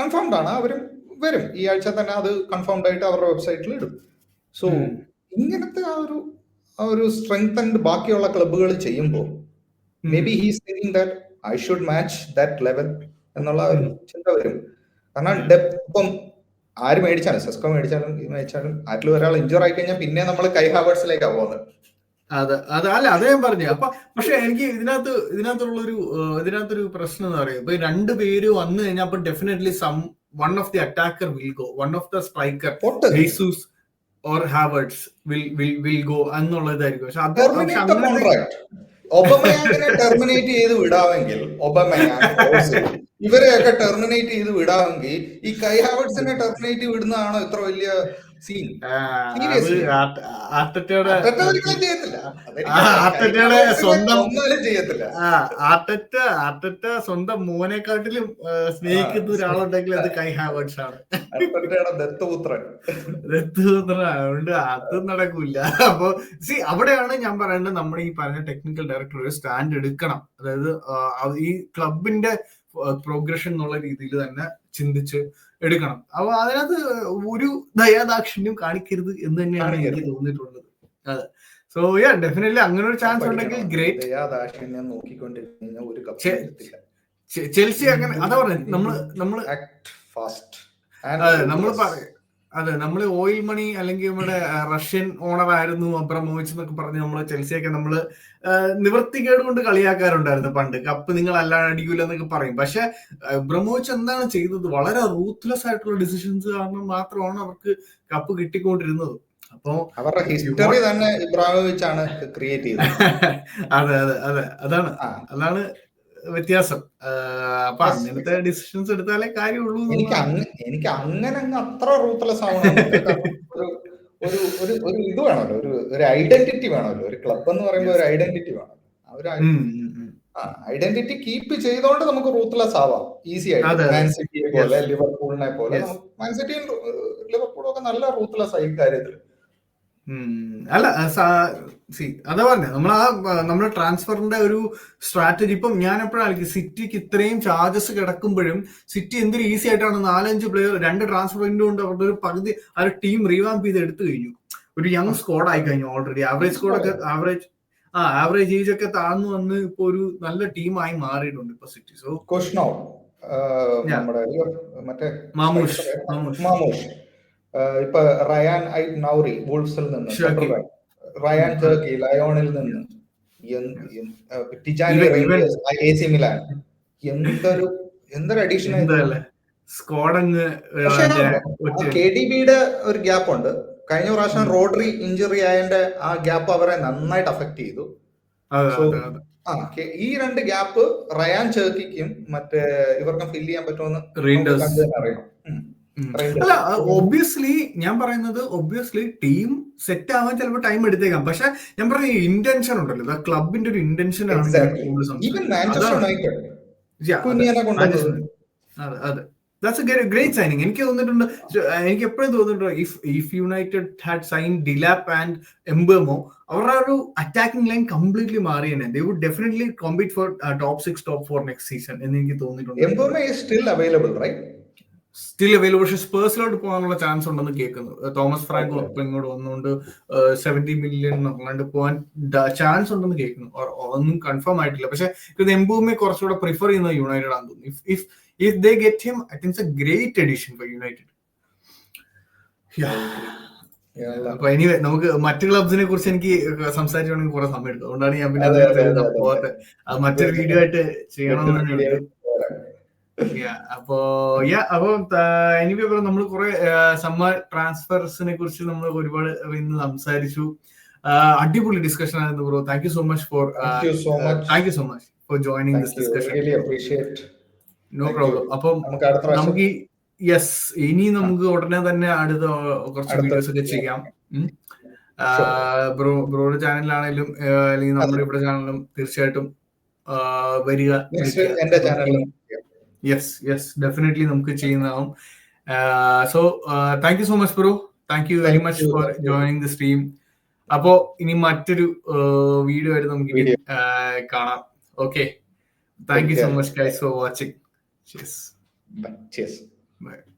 S2: കൺഫേംഡ് ആണ്, അവരും വരും ഈ ആഴ്ച തന്നെ. അത് കൺഫേംഡ് ആയിട്ട് അവരുടെ വെബ്സൈറ്റിൽ ഇടും. സോ ഇങ്ങനത്തെ ആ ഒരു സ്ട്രെങ്ത് ബാക്കിയുള്ള ക്ലബ്ബുകൾ ചെയ്യുമ്പോൾ may be he's thinking that I should match that level എന്നുള്ള ഒരു ചിന്ത വരും. കാരണം ഡെപ്ത് ഇപ്പം ആര് മേടിച്ചാലും, സെസ്കോ മേടിച്ചാലും മേടിച്ചാലും ആറ്റിൽ ഒരാൾ ഇഞ്ചുർ ആയി കഴിഞ്ഞാൽ പിന്നെ നമ്മൾ കൈ ഹാവേർട്സിലേക്കാണ് പോകുന്നത്.
S1: അല്ല അത് ഞാൻ പറഞ്ഞു. അപ്പൊ പക്ഷെ എനിക്ക് ഇതിനകത്തൊരു പ്രശ്നം എന്ന് പറയുന്നത്, ഇപ്പൊ രണ്ടുപേര് വന്നു കഴിഞ്ഞാൽ അപ്പൊ definitely one of the attacker will go, one of the striker Jesus or Havertz will go എന്നുള്ളതായിരിക്കും. പക്ഷെ
S2: ഒബമയാങ്ങിനെ ടെർമിനേറ്റ് ചെയ്ത് വിടാമെങ്കിൽ, ഇവരെയൊക്കെ ടെർമിനേറ്റ് ചെയ്ത് വിടാമെങ്കിൽ ഈ കൈ ഹാവേർട്സിനെ ടെർമിനേറ്റ് വിടുന്നതാണോ ഇത്ര വലിയ സീൻ?
S1: സ്വന്തം മോനെക്കാട്ടിലും സ്നേഹിക്കുന്ന ഒരാളുണ്ടെങ്കിൽ അത് കൈ ഹാവേർട്സ് ആണ്.
S2: ദത്തുപുത്രൻ.
S1: അതുകൊണ്ട് അത് നടക്കൂല. അപ്പൊ അവിടെയാണ് ഞാൻ പറയേണ്ടത്, നമ്മുടെ ഈ പറഞ്ഞ ടെക്നിക്കൽ ഡയറക്ടർ ഒരു സ്റ്റാൻഡ് എടുക്കണം. അതായത് ഈ ക്ലബിന്റെ പ്രോഗ്രഷൻ എന്നുള്ള രീതിയിൽ തന്നെ ചിന്തിച്ച് എടുക്കണം. അപ്പൊ അതിനകത്ത് ഒരു ദയാദാക്ഷിണ്യം കാണിക്കരുത് എന്ന് തന്നെയാണ് എനിക്ക് തോന്നിയിട്ടുള്ളത്. അതെ, സോ ഡെഫിനറ്റ്ലി അങ്ങനെ ഒരു ചാൻസ് ഉണ്ടെങ്കിൽ ഗ്രേറ്റ്. ചെൽസി അങ്ങനെ അതാ പറഞ്ഞത്, നമ്മള് ഓയിൽ മണി അല്ലെങ്കിൽ നമ്മുടെ റഷ്യൻ ഓണർ ആയിരുന്നു അബ്രമോവിച്ച് എന്നൊക്കെ പറഞ്ഞ് നമ്മള് ചെൽസിയൊക്കെ നമ്മള് നിവൃത്തികേട് കൊണ്ട് കളിയാക്കാറുണ്ടായിരുന്നു പണ്ട്. കപ്പ് നിങ്ങൾ അല്ലാതെ അടിക്കൂല എന്നൊക്കെ പറയും. പക്ഷെ അബ്രമോവിച്ച് എന്താണ് ചെയ്തത്? വളരെ റൂത്ത്ലെസ് ആയിട്ടുള്ള ഡിസിഷൻസ് കാരണം മാത്രമാണ് അവർക്ക് കപ്പ് കിട്ടിക്കൊണ്ടിരുന്നത്. അപ്പോ
S2: അവരുടെ ഹിസ്റ്ററി തന്നെ ഇബ്രാഹിമോവിച്ചാണ് ക്രിയേറ്റ് ചെയ്തത്.
S1: അതാണ് വ്യത്യാസം. അപ്പൊ അങ്ങനത്തെ ഡിസിഷൻസ് എടുത്താലേ കാര്യമുള്ളൂ.
S2: എനിക്ക് അങ്ങനെ അത്ര റൂത്ത്ലെസ് ആവണം. ഒരു ഇത് വേണമല്ലോ, ഒരു ഐഡന്റിറ്റി വേണമല്ലോ. ഒരു ക്ലബ് എന്ന് പറയുമ്പോൾ ഒരു ഐഡന്റിറ്റി വേണം. ഐഡന്റിറ്റി കീപ്പ് ചെയ്തോണ്ട് നമുക്ക് റൂത്ത്ലെസ് ആവാം ഈസി ആയിട്ട്. മാൻ സിറ്റിയെ പോലെ, ലിവർപൂളിനെ പോലെ. മാൻ സിറ്റിയും ലിവർപൂളും ഒക്കെ നല്ല റൂത്ത്ലെസ് ആയി കാര്യത്തിൽ.
S1: അല്ല അതാ പറഞ്ഞ നമ്മുടെ ട്രാൻസ്ഫറിന്റെ ഒരു സ്ട്രാറ്റജി. ഇപ്പം ഞാൻ എപ്പോഴാണ് സിറ്റിക്ക് ഇത്രയും ചാർജസ് കിടക്കുമ്പോഴും സിറ്റി എന്തൊരു ഈസി ആയിട്ടാണ് 4-5 പ്ലെയർ 2 ട്രാൻസ്ഫർ കൊണ്ട് അവരുടെ ഒരു പകുതി ആ ഒരു ടീം റീവാമ്പ് ചെയ്ത് എടുത്തു കഴിഞ്ഞു. ഒരു യങ് സ്ക്വാഡ് ആയി കഴിഞ്ഞു ഓൾറെഡി. ആവറേജ് ഏജ് ഒക്കെ താഴ്ന്നു വന്ന് ഇപ്പൊ ഒരു നല്ല ടീമായി മാറിയിട്ടുണ്ട് ഇപ്പൊ സിറ്റി. സോ
S2: മാമൂഷ് ഇപ്പൊ റയാൻ നൗറി വൂൾഫ്സിൽ നിന്ന്, റയാൻ ടർക്കി ലയോണിൽ നിന്ന്, ടിജാനി റേഞ്ചേഴ്സ് എസി മിലാൻ. എന്തൊരു അഡീഷൻ. കെഡിബിയുടെ ഒരു ഗ്യാപ്പ് ഉണ്ട്. കഴിഞ്ഞ പ്രാവശ്യം റോഡ്രി ഇഞ്ചുറി ആയതിന്റെ ആ ഗ്യാപ്പ് അവരെ നന്നായിട്ട് അഫക്ട് ചെയ്തു. ഈ 2 ഗ്യാപ്പ് റയാൻ ടർക്കിക്കും മറ്റേ ഇവർക്കും ഫില്ല് ചെയ്യാൻ പറ്റുമെന്ന് അറിയാം.
S1: അല്ല ഒബ്വിയസ്ലി ഞാൻ പറയുന്നത്, ഒബ്വിയസ്ലി ടീം സെറ്റ് ആവാൻ ചിലപ്പോൾ ടൈം എടുത്തേക്കാം. പക്ഷെ ഞാൻ പറഞ്ഞ ഇന്റൻഷൻ ഉണ്ടല്ലോ, ക്ലബിന്റെ ഒരു ഇന്റൻഷൻ ആണ്. അതെ, ദാറ്റ്സ് എ ഗ്രേറ്റ് സൈനിങ്. എനിക്ക് തോന്നിയിട്ടുണ്ട്, എനിക്ക് എപ്പോഴും തോന്നിയിട്ടുണ്ട് if United had sign Delap and Mbeumo, അവരുടെ ഒരു അറ്റാക്കിംഗ് ലൈൻ കംപ്ലീറ്റ്ലി മാറിയാണ്. They would definitely compete for top 6, top 4 next season എന്ന് എനിക്ക് തോന്നിയിട്ടുണ്ട്.
S2: Mbeumo is still available, right?
S1: Still available. പക്ഷെ സ്പേഴ്സിലോട്ട് പോകാനുള്ള ചാൻസ് ഉണ്ടെന്ന് കേൾക്കുന്നു. തോമസ് ഫ്രാങ്കോ ഇപ്പൊ ഇങ്ങോട്ട് വന്നുകൊണ്ട് 70 മില്യൺ അങ്ങാണ്ട് പോകാൻ ചാൻസ് ഉണ്ടെന്ന് കേൾക്കുന്നു. ഒന്നും കൺഫേം ആയിട്ടില്ല. പക്ഷെ ഇത് എംബൂമെ കുറച്ചുകൂടെ പ്രിഫർ ചെയ്യുന്നത് യുണൈറ്റഡ് ആണെന്ന് തോന്നുന്നു. If they get him, I think a great addition for United. അപ്പൊ എനിവേ നമുക്ക് മറ്റു ക്ലബ്സിനെ കുറിച്ച് എനിക്ക് സംസാരിച്ചുകൊണ്ടെങ്കിൽ കുറെ സമയം എടുക്കും. അതുകൊണ്ടാണ് ഞാൻ പിന്നെ അതിനെ പോകാത്ത. അത് മറ്റൊരു വീഡിയോ ആയിട്ട് ചെയ്യണമെന്ന് തന്നെയുണ്ട്. അപ്പോ എനിവേ നമ്മൾ കുറെ സമ്മർ ട്രാൻസ്ഫേഴ്സിനെ കുറിച്ച് നമ്മൾ ഒരുപാട് ഇന്ന് സംസാരിച്ചു. അടിപൊളി ഡിസ്കഷൻ ആയിരുന്നു bro. Thank you so much for joining this discussion. No problem. അപ്പം നമുക്ക് ഇനി നമുക്ക് ഉടനെ തന്നെ അടുത്ത കുറച്ച് വീഡിയോസ് ഒക്കെ ചെയ്യാം. ബ്രോയുടെ ചാനലിലാണെങ്കിലും അല്ലെങ്കിൽ നമ്മുടെ ഇവിടെ ചാനലിലും തീർച്ചയായിട്ടും വരിക. യെസ് ഡെഫിനറ്റ്ലി നമുക്ക് ചെയ്യുന്നതാവും. So thank you so much bro. Thank you very much for joining the stream. അപ്പോ ഇനി മറ്റൊരു വീഡിയോ ആയിട്ട് നമുക്ക് കാണാം. Okay, thank you so much guys for watching. Cheers.
S2: Bye. Cheers.
S1: Bye.